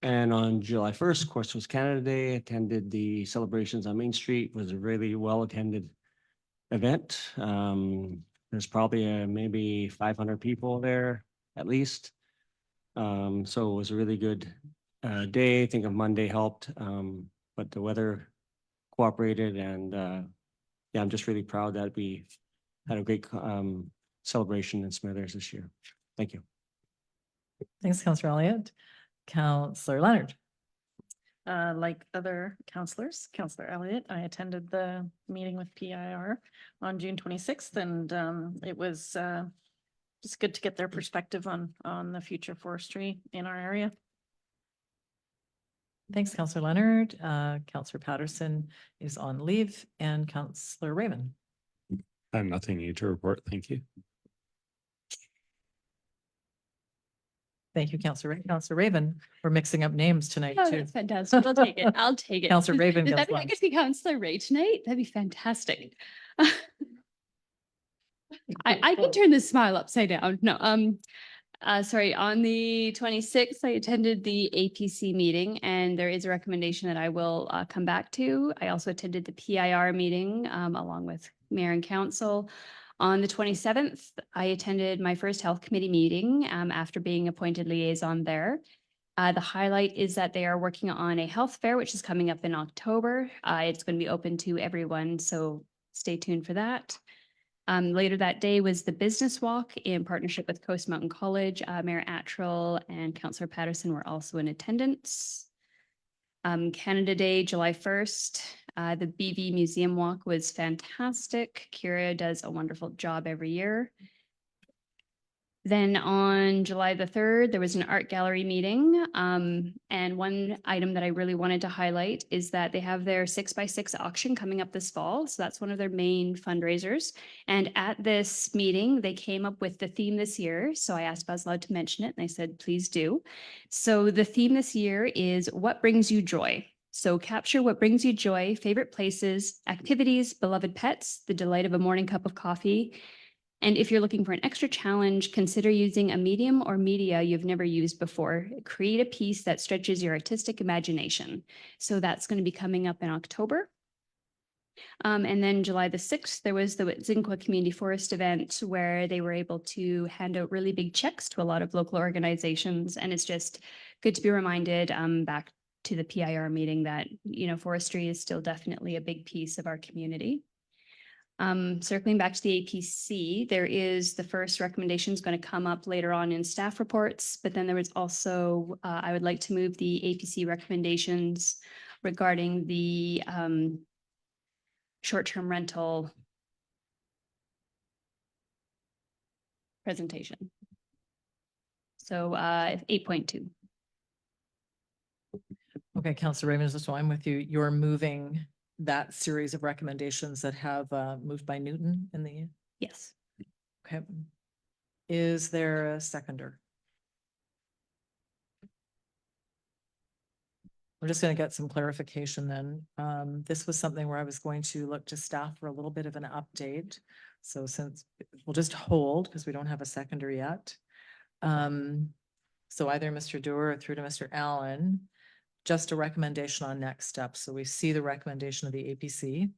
And on July 1st, of course, was Canada Day. Attended the celebrations on Main Street. Was a really well-attended event. There's probably maybe 500 people there at least. So it was a really good day. I think of Monday helped. But the weather cooperated, and yeah, I'm just really proud that we had a great celebration in Smithers this year. Thank you. Thanks, Councillor Elliott. Councillor Leonard. Like other councillors, Councillor Elliott, I attended the meeting with PIR on June 26th, and it was just good to get their perspective on the future forestry in our area. Thanks, Councillor Leonard. Councillor Patterson is on leave, and Councillor Raven. I have nothing new to report. Thank you. Thank you, Councillor Raven. We're mixing up names tonight Oh, too. that's fantastic. I'll take it. I'll take it. Councillor Raven Does goes that mean I once. get to be Councillor Ray tonight? That'd be fantastic. I can turn this smile upside down. No, sorry, on the 26th, I attended the APC meeting and there is a recommendation that I will come back to. I also attended the PIR meeting along with mayor and council. On the 27th, I attended my first health committee meeting after being appointed liaison there. The highlight is that they are working on a health fair, which is coming up in October. It's going to be open to everyone, so stay tuned for that. Later that day was the business walk in partnership with Coast Mountain College. Mayor Attrell and Councillor Patterson were also in attendance. Canada Day, July 1st, the BV Museum Walk was fantastic. Kira does a wonderful job every year. Then on July the 3rd, there was an art gallery meeting. And one item that I really wanted to highlight is that they have their 6x6 auction coming up this fall. So that's one of their main fundraisers. And at this meeting, they came up with the theme this year. So I asked if I was allowed to mention it and they said, please do. So the theme this year is what brings you joy? So capture what brings you joy, favorite places, activities, beloved pets, the delight of a morning cup of coffee. And if you're looking for an extra challenge, consider using a medium or media you've never used before. Create a piece that stretches your artistic imagination. So that's going to be coming up in October. And then July the 6th, there was the Witzinqua Community Forest event where they were able to hand out really big checks to a lot of local organizations. And it's just good to be reminded back to the PIR meeting that, you know, forestry is still definitely a big piece of our community. Circling back to the APC, there is the first recommendation is going to come up later on in staff reports, but then there was also, I would like to move the APC recommendations regarding the short-term rental presentation. So 8.2. Okay, Councillor Ravens, so I'm with you. You're moving that series of recommendations that have moved by Newton in the, Yes. okay. Is there a seconder? We're just going to get some clarification then. This was something where I was going to look to staff for a little bit of an update. So since we'll just hold because we don't have a seconder yet. So either Mr. Doer or through to Mr. Allen, just a recommendation on next steps. So we see the recommendation of the APC.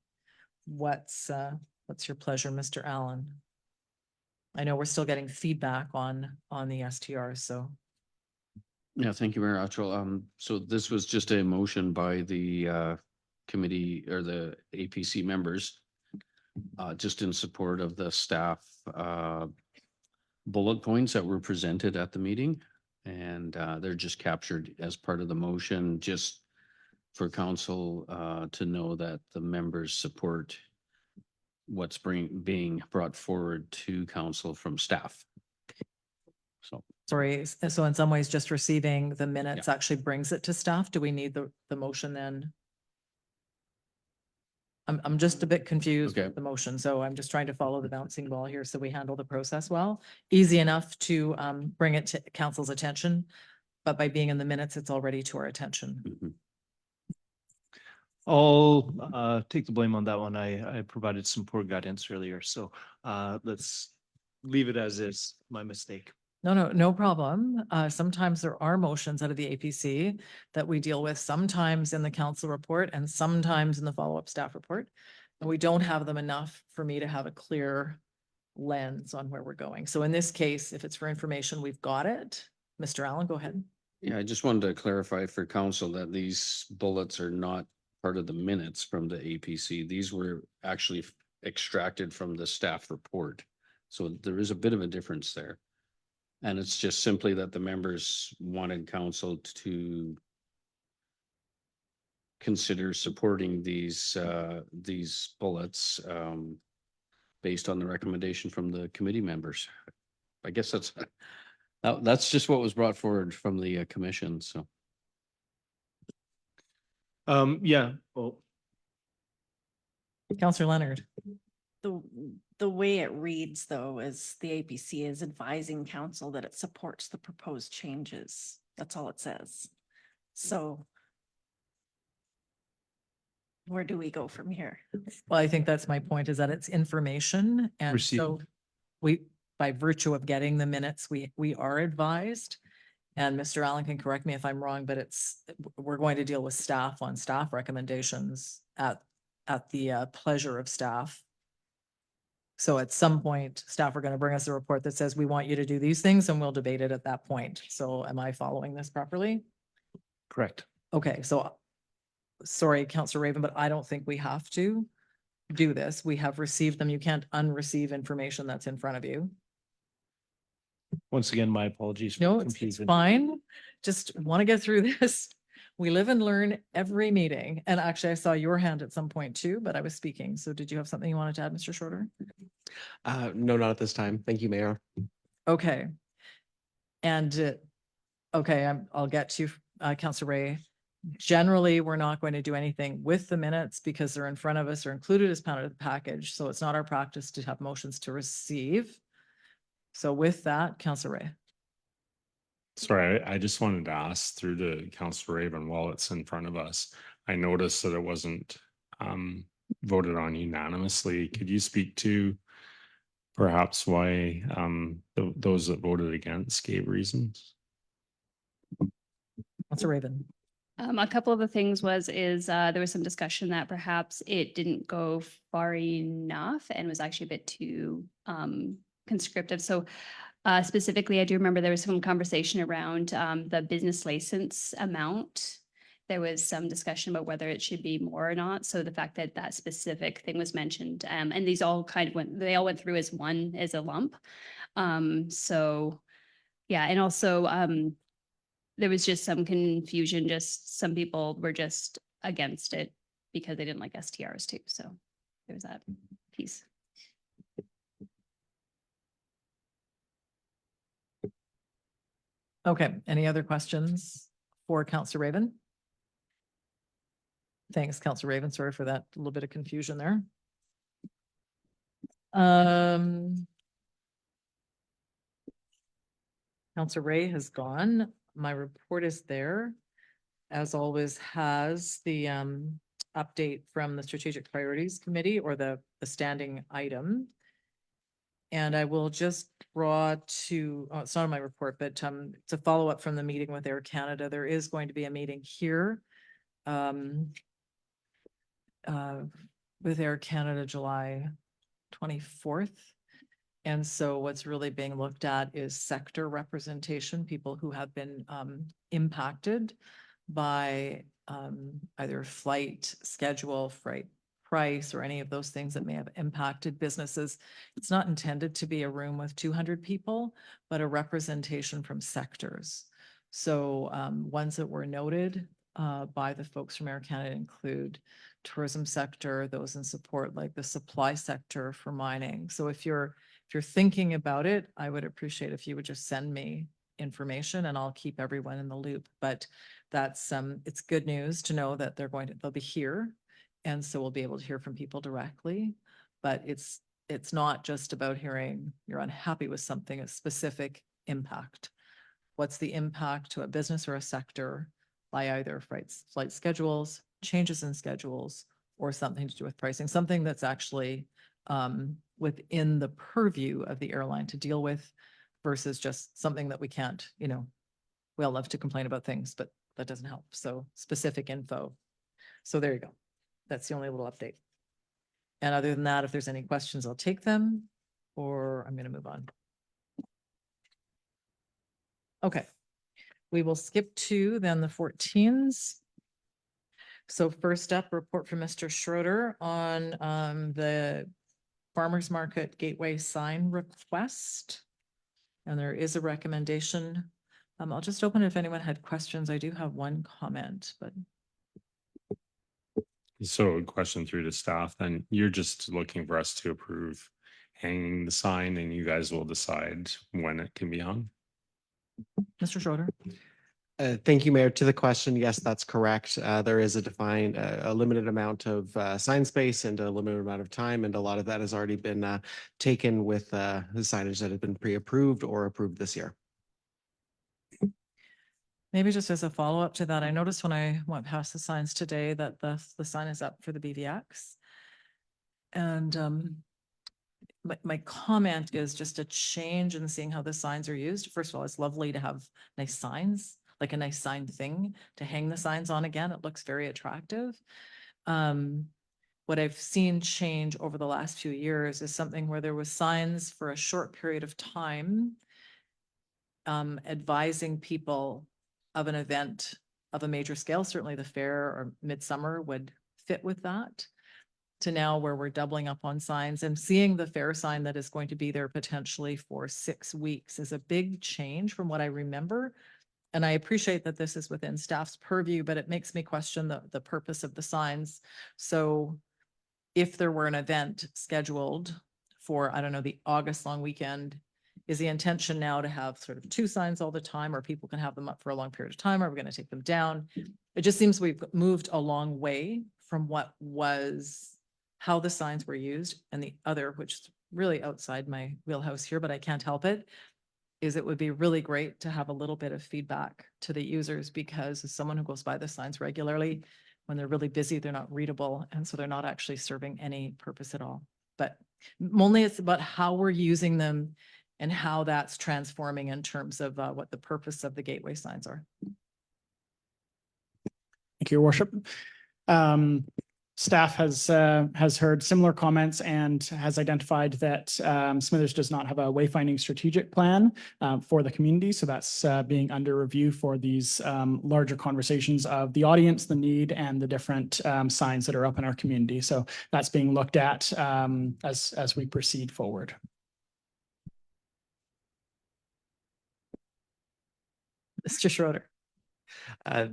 What's your pleasure, Mr. Allen? I know we're still getting feedback on the STR, so. Yeah, thank you, Mayor Attrell. So this was just a motion by the committee or the APC members, just in support of the staff bullet points that were presented at the meeting. And they're just captured as part of the motion, just for council to know that the members support what's being brought forward to council from staff. So. Sorry, so in some ways, just receiving the minutes actually brings it to staff. Do we need the motion then? I'm just a bit confused with the motion, so I'm just trying to follow the bouncing ball here so we handle the process well. Easy enough to bring it to council's attention, but by being in the minutes, it's already to our attention. Mm-hmm. I'll take the blame on that one. I provided some poor guidance earlier, so let's leave it as is. My mistake. No problem. Sometimes there are motions out of the APC that we deal with, sometimes in the council report and sometimes in the follow-up staff report. And we don't have them enough for me to have a clear lens on where we're going. So in this case, if it's for information, we've got it. Mr. Allen, go ahead. Yeah, I just wanted to clarify for council that these bullets are not part of the minutes from the APC. These were actually extracted from the staff report. So there is a bit of a difference there. And it's just simply that the members wanted council to consider supporting these bullets based on the recommendation from the committee members. I guess that's just what was brought forward from the commission. So. Yeah. Well. Councillor Leonard. The way it reads, though, is the APC is advising council that it supports the proposed changes. That's all it says. So where do we go from here? Well, I think that's my point, is that it's information. And Received. so by virtue of getting the minutes, we are advised. And Mr. Allen can correct me if I'm wrong, but we're going to deal with staff on staff recommendations at the pleasure of staff. So at some point, staff are going to bring us a report that says, we want you to do these things, and we'll debate it at that point. So am I following this properly? Correct. Okay, so sorry, Councillor Raven, but I don't think we have to do this. We have received them. You can't unreceive information that's in front of you. Once again, my apologies. for No, the it's confusion. fine. Just want to get through this. We live and learn every meeting. And actually, I saw your hand at some point too, but I was speaking. So did you have something you wanted to add, Mr. Shorter? No, not at this time. Thank you, Mayor. Okay. And, okay, I'll get to Councillor Ray. Generally, we're not going to do anything with the minutes because they're in front of us or included as part of the package. So it's not our practice to have motions to receive. So with that, Councillor Ray. Sorry, I just wanted to ask through to Councillor Raven while it's in front of us. I noticed that it wasn't voted on unanimously. Could you speak to perhaps why those that voted against gave reasons? Councillor Raven. A couple of the things there was some discussion that perhaps it didn't go far enough and was actually a bit too conscriptive. So specifically, I do remember there was some conversation around the business license amount. There was some discussion about whether it should be more or not. So the fact that that specific thing was mentioned, and these all kind of they all went through as a lump. So yeah, and also there was just some confusion. Just some people were just against it because they didn't like STRs too. So there was that piece. Okay, any other questions for Councillor Raven? Thanks, Councillor Raven. Sorry for that little bit of confusion there. Councillor Ray has gone. My report is there. As always, has the update from the Strategic Priorities Committee or the standing item. And I will just draw to, it's not on my report, but it's a follow-up from the meeting with Air Canada. There is going to be a meeting here with Air Canada July 24th. And so what's really being looked at is sector representation, people who have been impacted by either flight schedule, flight price, or any of those things that may have impacted businesses. It's not intended to be a room with 200 people, but a representation from sectors. So ones that were noted by the folks from Air Canada include tourism sector, those in support like the supply sector for mining. So if you're thinking about it, I would appreciate if you would just send me information and I'll keep everyone in the loop. But that's it's good news to know that they'll be here. And so we'll be able to hear from people directly, but it's not just about hearing you're unhappy with something, a specific impact. What's the impact to a business or a sector by either flight schedules, changes in schedules, or something to do with pricing, something that's actually within the purview of the airline to deal with versus just something that we can't, we all love to complain about things, but that doesn't help. So specific info. So there you go. That's the only little update. And other than that, if there's any questions, I'll take them, or I'm going to move on. Okay. We will skip to then the 14s. So first up, report from Mr. Schroeder on the Farmers Market Gateway sign request. And there is a recommendation. I'll just open it if anyone had questions. I do have one comment, but. So a question through to staff, then you're just looking for us to approve hanging the sign and you guys will decide when it can be hung? Mr. Schroeder. Thank you, Mayor. To the question, yes, that's correct. There is a limited amount of sign space and a limited amount of time, and a lot of that has already been taken with the signage that have been pre-approved or approved this year. Maybe just as a follow-up to that, I noticed when I went past the signs today that the sign is up for the BVX. And my comment is just a change in seeing how the signs are used. First of all, it's lovely to have nice signs, like a nice sign thing to hang the signs on again. It looks very attractive. What I've seen change over the last few years is something where there was signs for a short period of time advising people of an event of a major scale. Certainly the fair or midsummer would fit with that, to now where we're doubling up on signs and seeing the fair sign that is going to be there potentially for 6 weeks is a big change from what I remember. And I appreciate that this is within staff's purview, but it makes me question the purpose of the signs. So if there were an event scheduled for, I don't know, the August long weekend, is the intention now to have sort of 2 signs all the time, or people can have them up for a long period of time? Are we going to take them down? It just seems we've moved a long way from what was how the signs were used. And the other, which is really outside my wheelhouse here, but I can't help it, is it would be really great to have a little bit of feedback to the users, because as someone who goes by the signs regularly, when they're really busy, they're not readable. And so they're not actually serving any purpose at all. But mainly it's about how we're using them and how that's transforming in terms of what the purpose of the gateway signs are. Thank you, Your Worship. Staff has heard similar comments and has identified that Smithers does not have a wayfinding strategic plan for the community. So that's being under review for these larger conversations of the audience, the need, and the different signs that are up in our community. So that's being looked at as we proceed forward. Mr. Schroeder.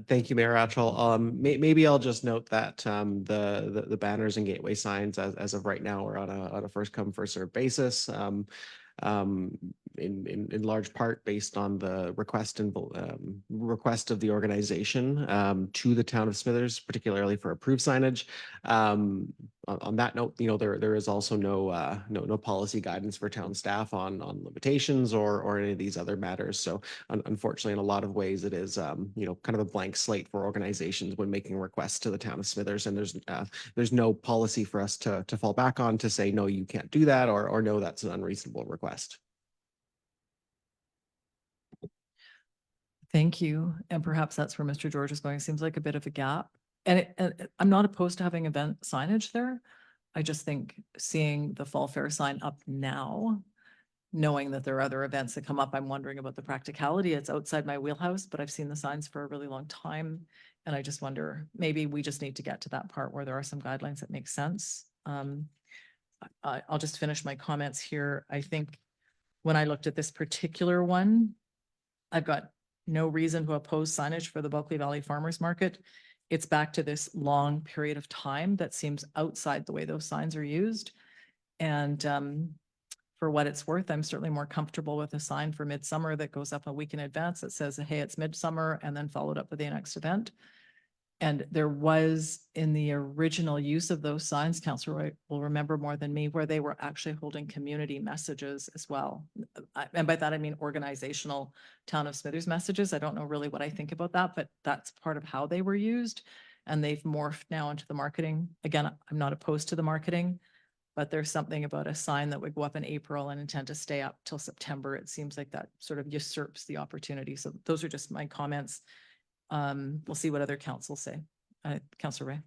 Thank you, Mayor Atchell. Maybe I'll just note that the banners and gateway signs as of right now are on a first come, first served basis. In large part based on the request of the organization to the town of Smithers, particularly for approved signage. On that note, there is also no policy guidance for town staff on limitations or any of these other matters. So unfortunately, in a lot of ways, it is kind of a blank slate for organizations when making requests to the town of Smithers, and there's no policy for us to fall back on to say no, you can't do that, or no, that's an unreasonable request. Thank you. And perhaps that's where Mr. George is going. Seems like a bit of a gap. And I'm not opposed to having event signage there. I just think seeing the Fall Fair sign up now, knowing that there are other events that come up, I'm wondering about the practicality. It's outside my wheelhouse, but I've seen the signs for a really long time. And I just wonder, maybe we just need to get to that part where there are some guidelines that make sense. I'll just finish my comments here. I think when I looked at this particular one, I've got no reason to oppose signage for the Bulkley Valley Farmers Market. It's back to this long period of time that seems outside the way those signs are used. And for what it's worth, I'm certainly more comfortable with a sign for midsummer that goes up a week in advance that says, hey, it's midsummer, and then followed up with the next event. And there was, in the original use of those signs, Councillor Roy will remember more than me, where they were actually holding community messages as well. And by that, I mean organizational Town of Smithers messages. I don't know really what I think about that, but that's part of how they were used. And they've morphed now into the marketing. Again, I'm not opposed to the marketing, but there's something about a sign that would go up in April and intend to stay up till September. It seems like that sort of usurps the opportunity. So those are just my comments. We'll see what other councils say. Councillor Ray.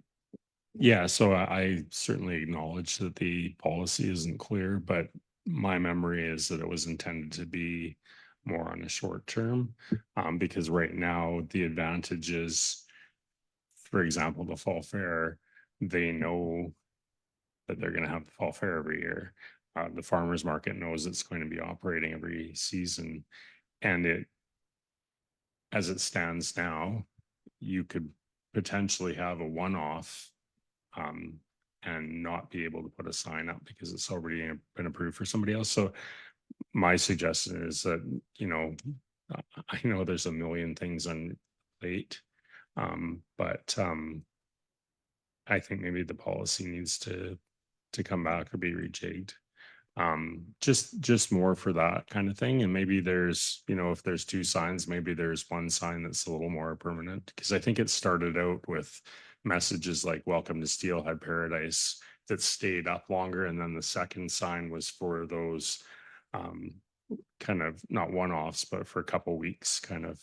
Yeah, so I certainly acknowledge that the policy isn't clear, but my memory is that it was intended to be more on a short term, because right now the advantage is, for example, the Fall Fair, they know that they're going to have the Fall Fair every year. The farmers market knows it's going to be operating every season, and as it stands now, you could potentially have a one-off and not be able to put a sign up because it's already been approved for somebody else. So my suggestion is that, I know there's a million things on plate, but I think maybe the policy needs to come back or be rejigged. Just more for that kind of thing. And maybe there's, if there's 2 signs, maybe there's one sign that's a little more permanent, because I think it started out with messages like welcome to Steelhead Paradise that stayed up longer. And then the second sign was for those kind of not one-offs, but for a couple weeks kind of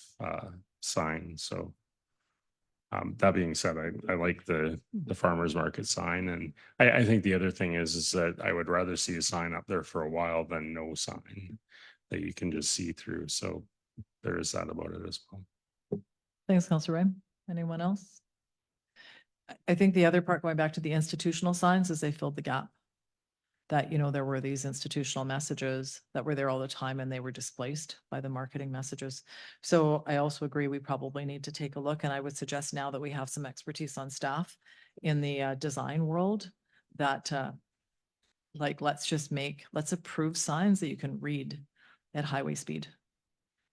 signs. So that being said, I like the farmer's market sign. And I think the other thing is that I would rather see a sign up there for a while than no sign that you can just see through. So there is that about it as well. Thanks, Councillor Ray. Anyone else? I think the other part, going back to the institutional signs, is they filled the gap. That, you know, there were these institutional messages that were there all the time and they were displaced by the marketing messages. So I also agree we probably need to take a look, and I would suggest now that we have some expertise on staff in the design world that like, let's approve signs that you can read at highway speed.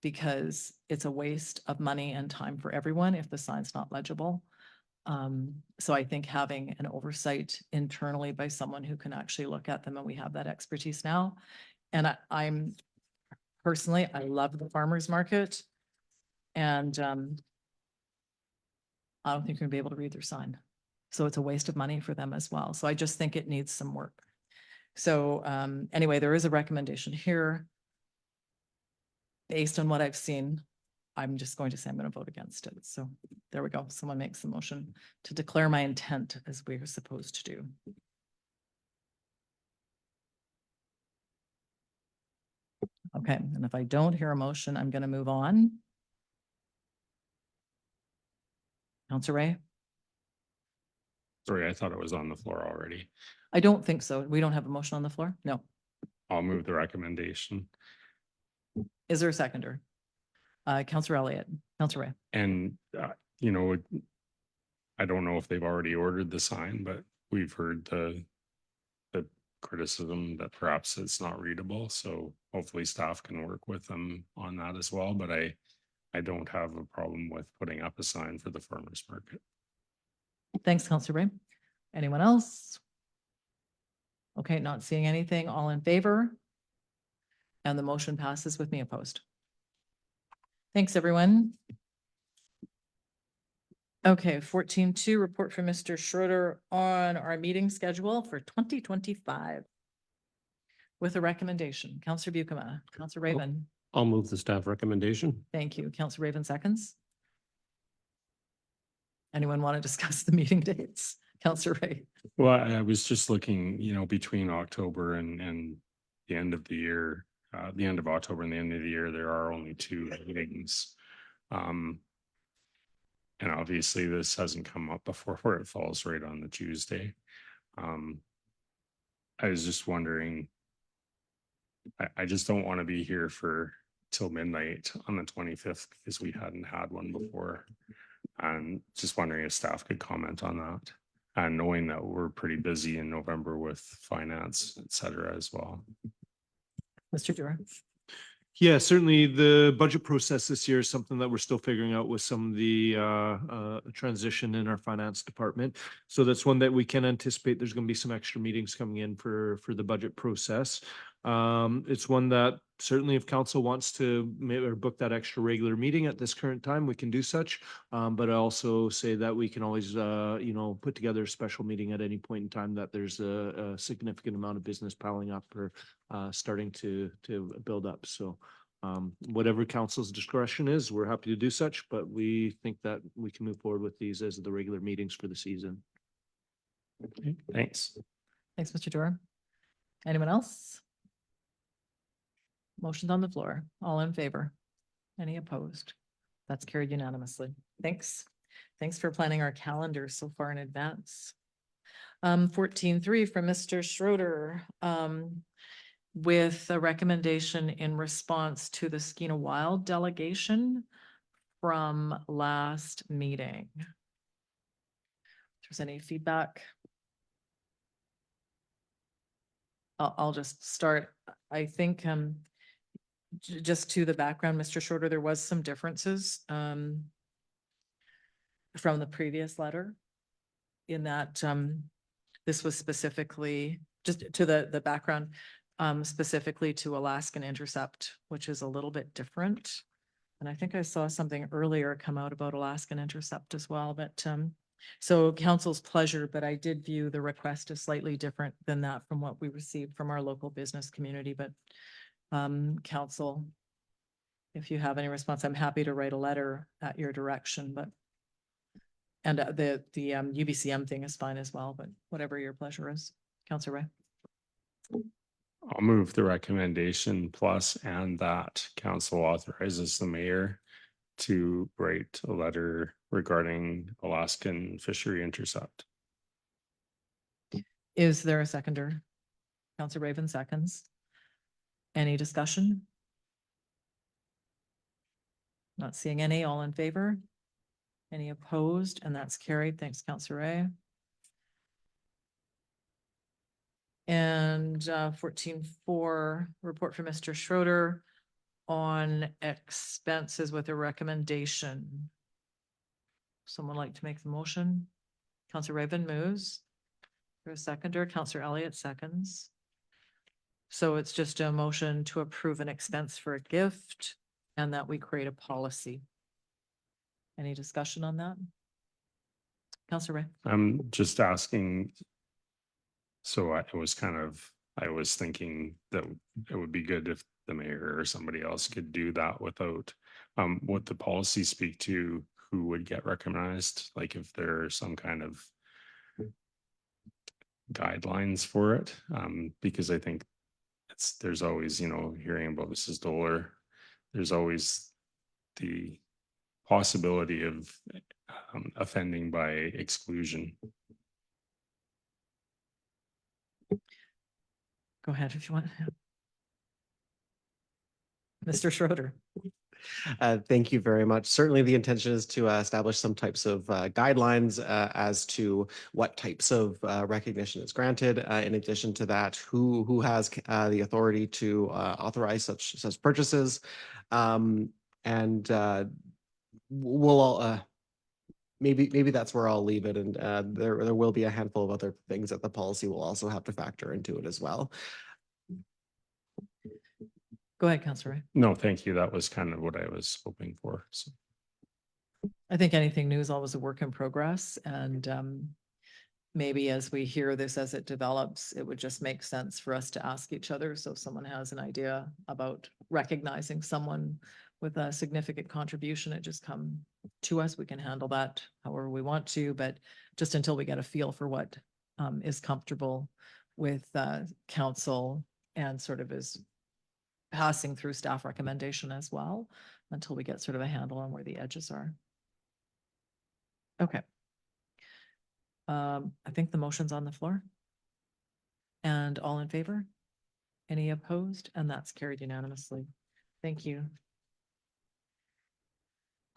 Because it's a waste of money and time for everyone if the sign's not legible. So I think having an oversight internally by someone who can actually look at them, and we have that expertise now. And I'm personally, I love the farmer's market. And I don't think you're gonna be able to read their sign. So it's a waste of money for them as well. So I just think it needs some work. So anyway, there is a recommendation here. Based on what I've seen, I'm just going to say I'm going to vote against it. So there we go. Someone makes the motion to declare my intent as we are supposed to do. Okay, and if I don't hear a motion, I'm going to move on. Councillor Ray? Sorry, I thought it was on the floor already. I don't think so. We don't have a motion on the floor? No. I'll move the recommendation. Is there a seconder? Councillor Elliott, Councillor Ray. And, you know, I don't know if they've already ordered the sign, but we've heard the criticism that perhaps it's not readable. So hopefully staff can work with them on that as well. But I don't have a problem with putting up a sign for the farmer's market. Thanks, Councillor Ray. Anyone else? Okay, not seeing anything. All in favor? And the motion passes with me opposed. Thanks, everyone. Okay, 14.2, report from Mr. Schroeder on our meeting schedule for 2025. With a recommendation. Councillor Buchanan, Councillor Raven. I'll move the staff recommendation. Thank you. Councillor Raven seconds. Anyone want to discuss the meeting dates? Councillor Ray. Well, I was just looking, you know, between October and the end of the year, the end of October and the end of the year, there are only 2 meetings. And obviously this hasn't come up before where it falls right on the Tuesday. I was just wondering, I just don't want to be here for till midnight on the 25th because we hadn't had one before. And just wondering if staff could comment on that. And knowing that we're pretty busy in November with finance, et cetera, as well. Mr. Dura. Yeah, certainly the budget process this year is something that we're still figuring out with some of the transition in our finance department. So that's one that we can anticipate there's going to be some extra meetings coming in for the budget process. It's one that certainly if council wants to or book that extra regular meeting at this current time, we can do such. But I also say that we can always, you know, put together a special meeting at any point in time that there's a significant amount of business piling up or starting to build up. So whatever council's discretion is, we're happy to do such, but we think that we can move forward with these as the regular meetings for the season. Okay, thanks. Thanks, Mr. Dura. Anyone else? Motion's on the floor. All in favor? Any opposed? That's carried unanimously. Thanks. Thanks for planning our calendar so far in advance. 14.3 from Mr. Schroeder, with a recommendation in response to the Skeena Wild delegation from last meeting. If there's any feedback. I'll just start. I think just to the background, Mr. Schroeder, there was some differences from the previous letter in that this was specifically just to the background, specifically to Alaskan Intercept, which is a little bit different. And I think I saw something earlier come out about Alaskan Intercept as well, but So council's pleasure, but I did view the request as slightly different than that from what we received from our local business community, but council, if you have any response, I'm happy to write a letter at your direction, but and the UBCM thing is fine as well, but whatever your pleasure is. Councilor Ray. I'll move the recommendation plus and that council authorizes the mayor to write a letter regarding Alaskan fishery intercept. Is there a seconder? Councilor Raven seconds. Any discussion? Not seeing any. All in favor? Any opposed? And that's carried. Thanks, Councilor Ray. And 14.4, report from Mr. Schroeder on expenses with a recommendation. Someone like to make the motion? Councilor Raven moves. For a seconder, Councilor Elliott seconds. So it's just a motion to approve an expense for a gift and that we create a policy. Any discussion on that? Councilor Ray. I'm just asking. So I was thinking that it would be good if the mayor or somebody else could do that without, would the policy speak to who would get recognized? Like if there are some kind of guidelines for it, because I think there's always, hearing about Mrs. Doler, there's always the possibility of offending by exclusion. Go ahead if you want. Mr. Schroeder. Thank you very much. Certainly, the intention is to establish some types of guidelines as to what types of recognition is granted. In addition to that, who has the authority to authorize such purchases, and we'll all. Maybe that's where I'll leave it, and there will be a handful of other things that the policy will also have to factor into it as well. Go ahead, Councilor Ray. No, thank you. That was kind of what I was hoping for. So. I think anything new is always a work in progress, and maybe as we hear this as it develops, it would just make sense for us to ask each other. So if someone has an idea about recognizing someone with a significant contribution, it just come to us. We can handle that however we want to, but just until we get a feel for what is comfortable with council and sort of is passing through staff recommendation as well, until we get sort of a handle on where the edges are. Okay. I think the motion's on the floor. And all in favor? Any opposed? And that's carried unanimously. Thank you.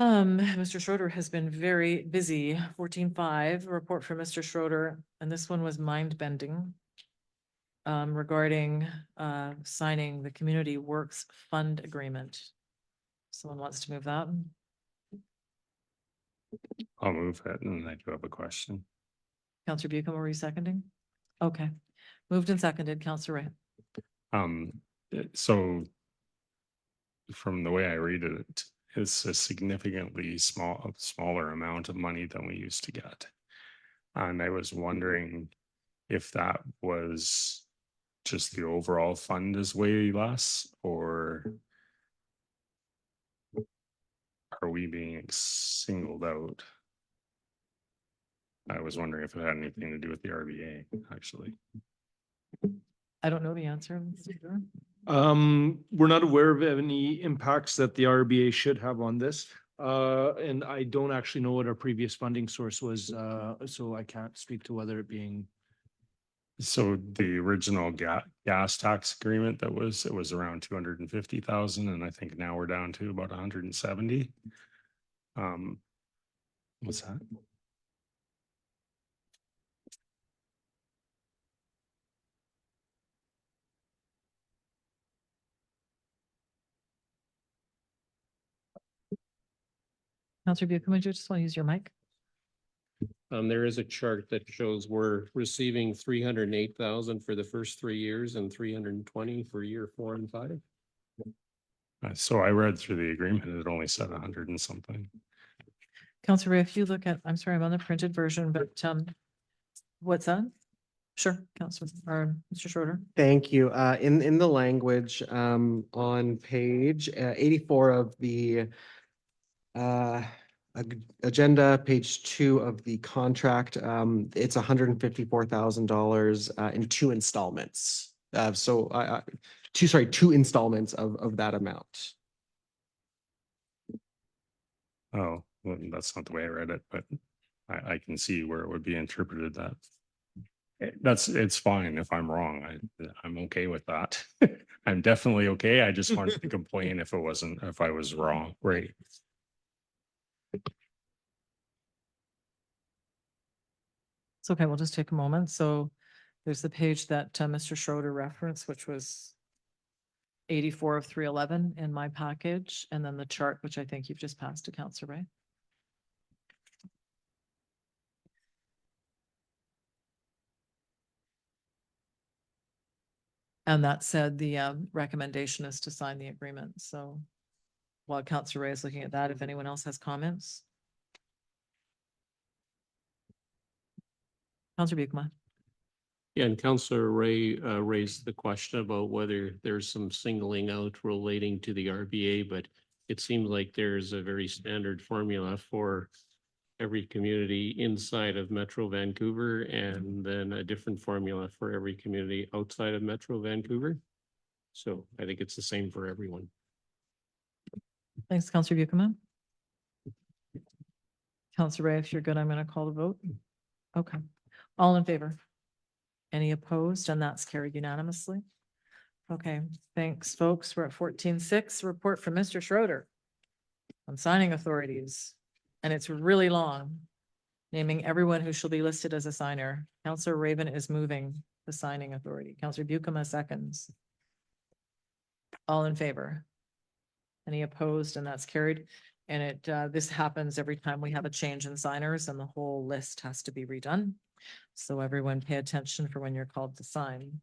Mr. Schroeder has been very busy. 14.5, report from Mr. Schroeder, and this one was mind-bending regarding signing the Community Works Fund Agreement. Someone wants to move that? I'll move it, and I do have a question. Councilor Buchan, were you seconding? Okay. Moved and seconded. Councilor Ray. So from the way I read it, it's a significantly smaller amount of money than we used to get. And I was wondering if that was just the overall fund is way less, or are we being singled out? I was wondering if it had anything to do with the RBA, actually. I don't know the answer. We're not aware of any impacts that the RBA should have on this. And I don't actually know what our previous funding source was, so I can't speak to whether it being. So the original gas tax agreement it was around 250,000, and I think now we're down to about 170. What's that? Councilor Buchan, would you just want to use your mic? There is a chart that shows we're receiving 308,000 for the first 3 years and 320 for year 4 and 5. So I read through the agreement, it only said 100 and something. Counselor Ray, if you look at, I'm sorry, I'm on the printed version, but what's that? Sure, Counselor, or Mr. Schroeder. Thank you. In the language, on page 84 of the agenda, page 2 of the contract, it's $154,000 in 2 installments. So two installments of that amount. Oh, well, that's not the way I read it, but I can see where it would be interpreted that. It's fine if I'm wrong. I'm okay with that. I'm definitely okay. I just wanted to complain if I was wrong. Right. It's okay, we'll just take a moment. So there's the page that Mr. Schroeder referenced, which was 84 of 311 in my package, and then the chart, which I think you've just passed to Counselor Ray. And that said, the recommendation is to sign the agreement. So while Counselor Ray is looking at that, if anyone else has comments. Counselor Buchma. Yeah, and Councillor Ray raised the question about whether there's some singling out relating to the RBA, but it seems like there's a very standard formula for every community inside of Metro Vancouver, and then a different formula for every community outside of Metro Vancouver. So I think it's the same for everyone. Thanks, Counselor Buchma. Counselor Ray, if you're good, I'm going to call the vote. Okay. All in favor? Any opposed? And that's carried unanimously. Okay, thanks, folks. We're at 14.6, report from Mr. Schroeder on signing authorities. And it's really long, naming everyone who shall be listed as a signer. Counselor Raven is moving the signing authority. Counselor Buchma seconds. All in favor? Any opposed? And that's carried. And this happens every time we have a change in signers, and the whole list has to be redone. So everyone pay attention for when you're called to sign.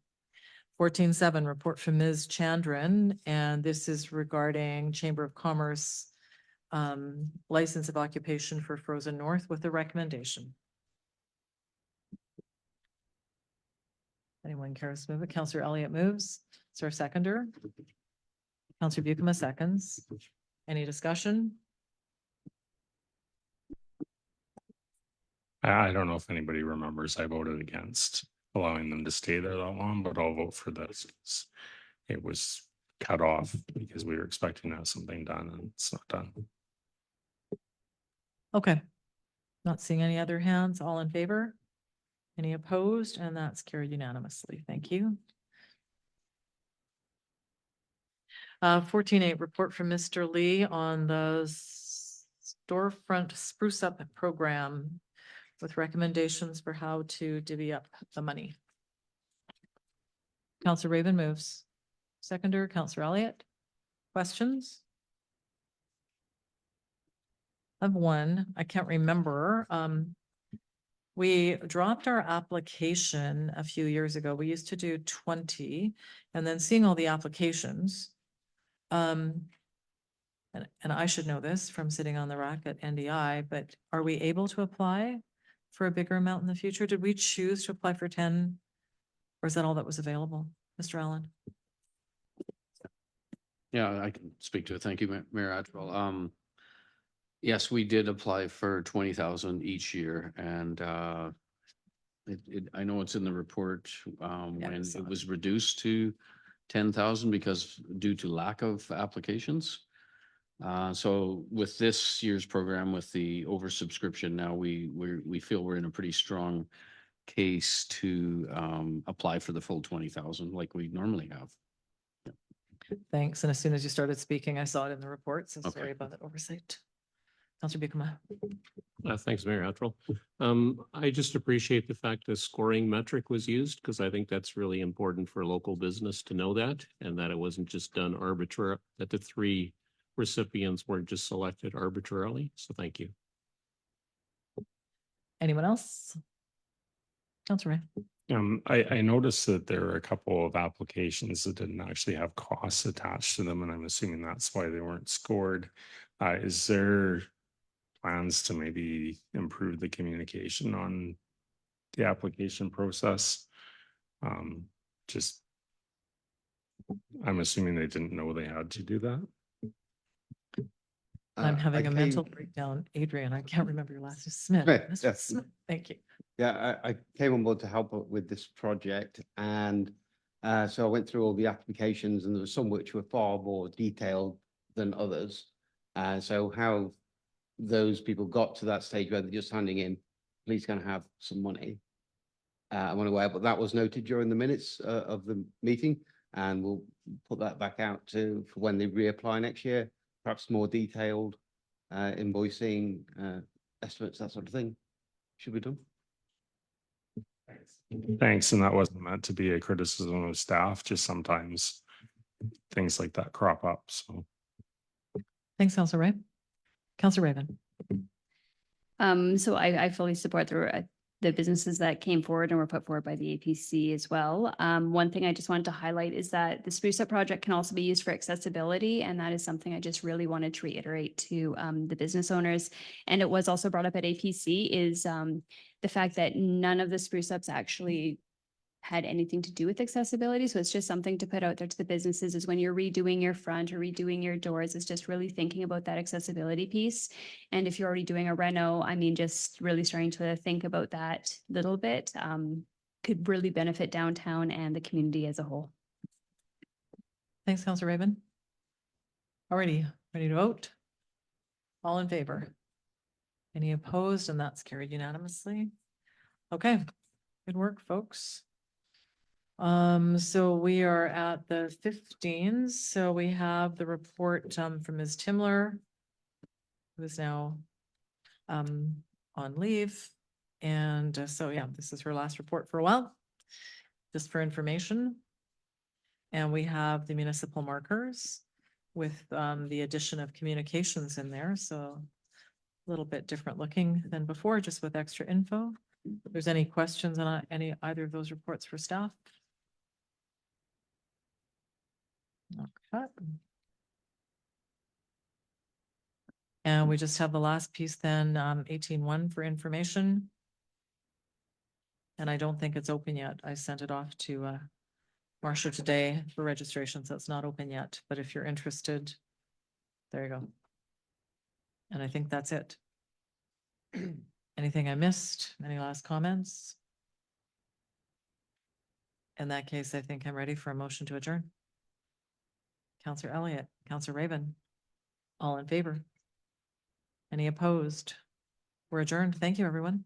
14.7, report from Ms. Chandran, and this is regarding Chamber of Commerce license of occupation for Frozen North with a recommendation. Anyone cares to move it? Counselor Elliott moves. Is there a seconder? Counselor Buchma seconds. Any discussion? I don't know if anybody remembers, I voted against allowing them to stay there that long, but I'll vote for this. It was cut off because we were expecting to have something done and it's not done. Okay. Not seeing any other hands. All in favor? Any opposed? And that's carried unanimously. Thank you. 14.8, report from Mr. Lee on the storefront spruce up program with recommendations for how to divvy up the money. Counselor Raven moves. Seconder, Counselor Elliott. Questions? Of one, I can't remember. We dropped our application a few years ago. We used to do 20, and then seeing all the applications. And I should know this from sitting on the rack at NDI, but are we able to apply for a bigger amount in the future? Did we choose to apply for 10? Or is that all that was available? Mr. Allen? Yeah, I can speak to it. Thank you, Mayor Attrell. Yes, we did apply for 20,000 each year, and I know it's in the report when it was reduced to 10,000 because due to lack of applications. So with this year's program, with the oversubscription, now we feel we're in a pretty strong case to apply for the full 20,000 like we normally have. Thanks. And as soon as you started speaking, I saw it in the report. So Okay. sorry about that oversight. Counselor Buchma. Thanks, Mayor Attrell. I just appreciate the fact the scoring metric was used because I think that's really important for local business to know that, and that it wasn't just done arbitrarily, that the 3 recipients weren't just selected arbitrarily. So thank you. Anyone else? Counselor Ray. I noticed that there are a couple of applications that didn't actually have costs attached to them, and I'm assuming that's why they weren't scored. Is there plans to maybe improve the communication on the application process. Just, I'm assuming they didn't know they had to do that. I'm having I a mental came- breakdown. Adrian, I can't remember your last name. Smith. Smith, Mr. yes. Smith. Thank you. Yeah, I came on board to help out with this project and so I went through all the applications and there were some which were far more detailed than others. So how those people got to that stage where they're just handing in, please can I have some money? I'm unaware, but that was noted during the minutes of the meeting and we'll put that back out for when they reapply next year, perhaps more detailed invoicing, estimates, that sort of thing should be done. Thanks, and that wasn't meant to be a criticism of staff, just sometimes things like that crop up, so. Thanks, Counselor Ray. Counselor Raven. So I fully support the businesses that came forward and were put forward by the APC as well. One thing I just wanted to highlight is that the Spruce Up project can also be used for accessibility, and that is something I just really wanted to reiterate to the business owners. And it was also brought up at APC is the fact that none of the Spruce Ups actually had anything to do with accessibility. So it's just something to put out there to the businesses is when you're redoing your front or redoing your doors, it's just really thinking about that accessibility piece. And if you're already doing a reno, I mean, just really starting to think about that little bit could really benefit downtown and the community as a whole. Thanks, Counselor Raven. Alrighty, ready to vote? All in favor? Any opposed? And that's carried unanimously. Okay, good work, folks. So we are at the 15s. So we have the report from Ms. Timler, who is now on leave. And so, yeah, this is her last report for a while, just for information. And we have the municipal markers with the addition of communications in there. So a little bit different looking than before, just with extra info. If there's any questions on either of those reports for staff? Okay. And we just have the last piece then, 18.1 for information. And I don't think it's open yet. I sent it off to Marcia today for registration, so it's not open yet. But if you're interested, there you go. And I think that's it. Anything I missed? Any last comments? In that case, I think I'm ready for a motion to adjourn. Counselor Elliott, Counselor Raven, all in favor? Any opposed? We're adjourned. Thank you, everyone.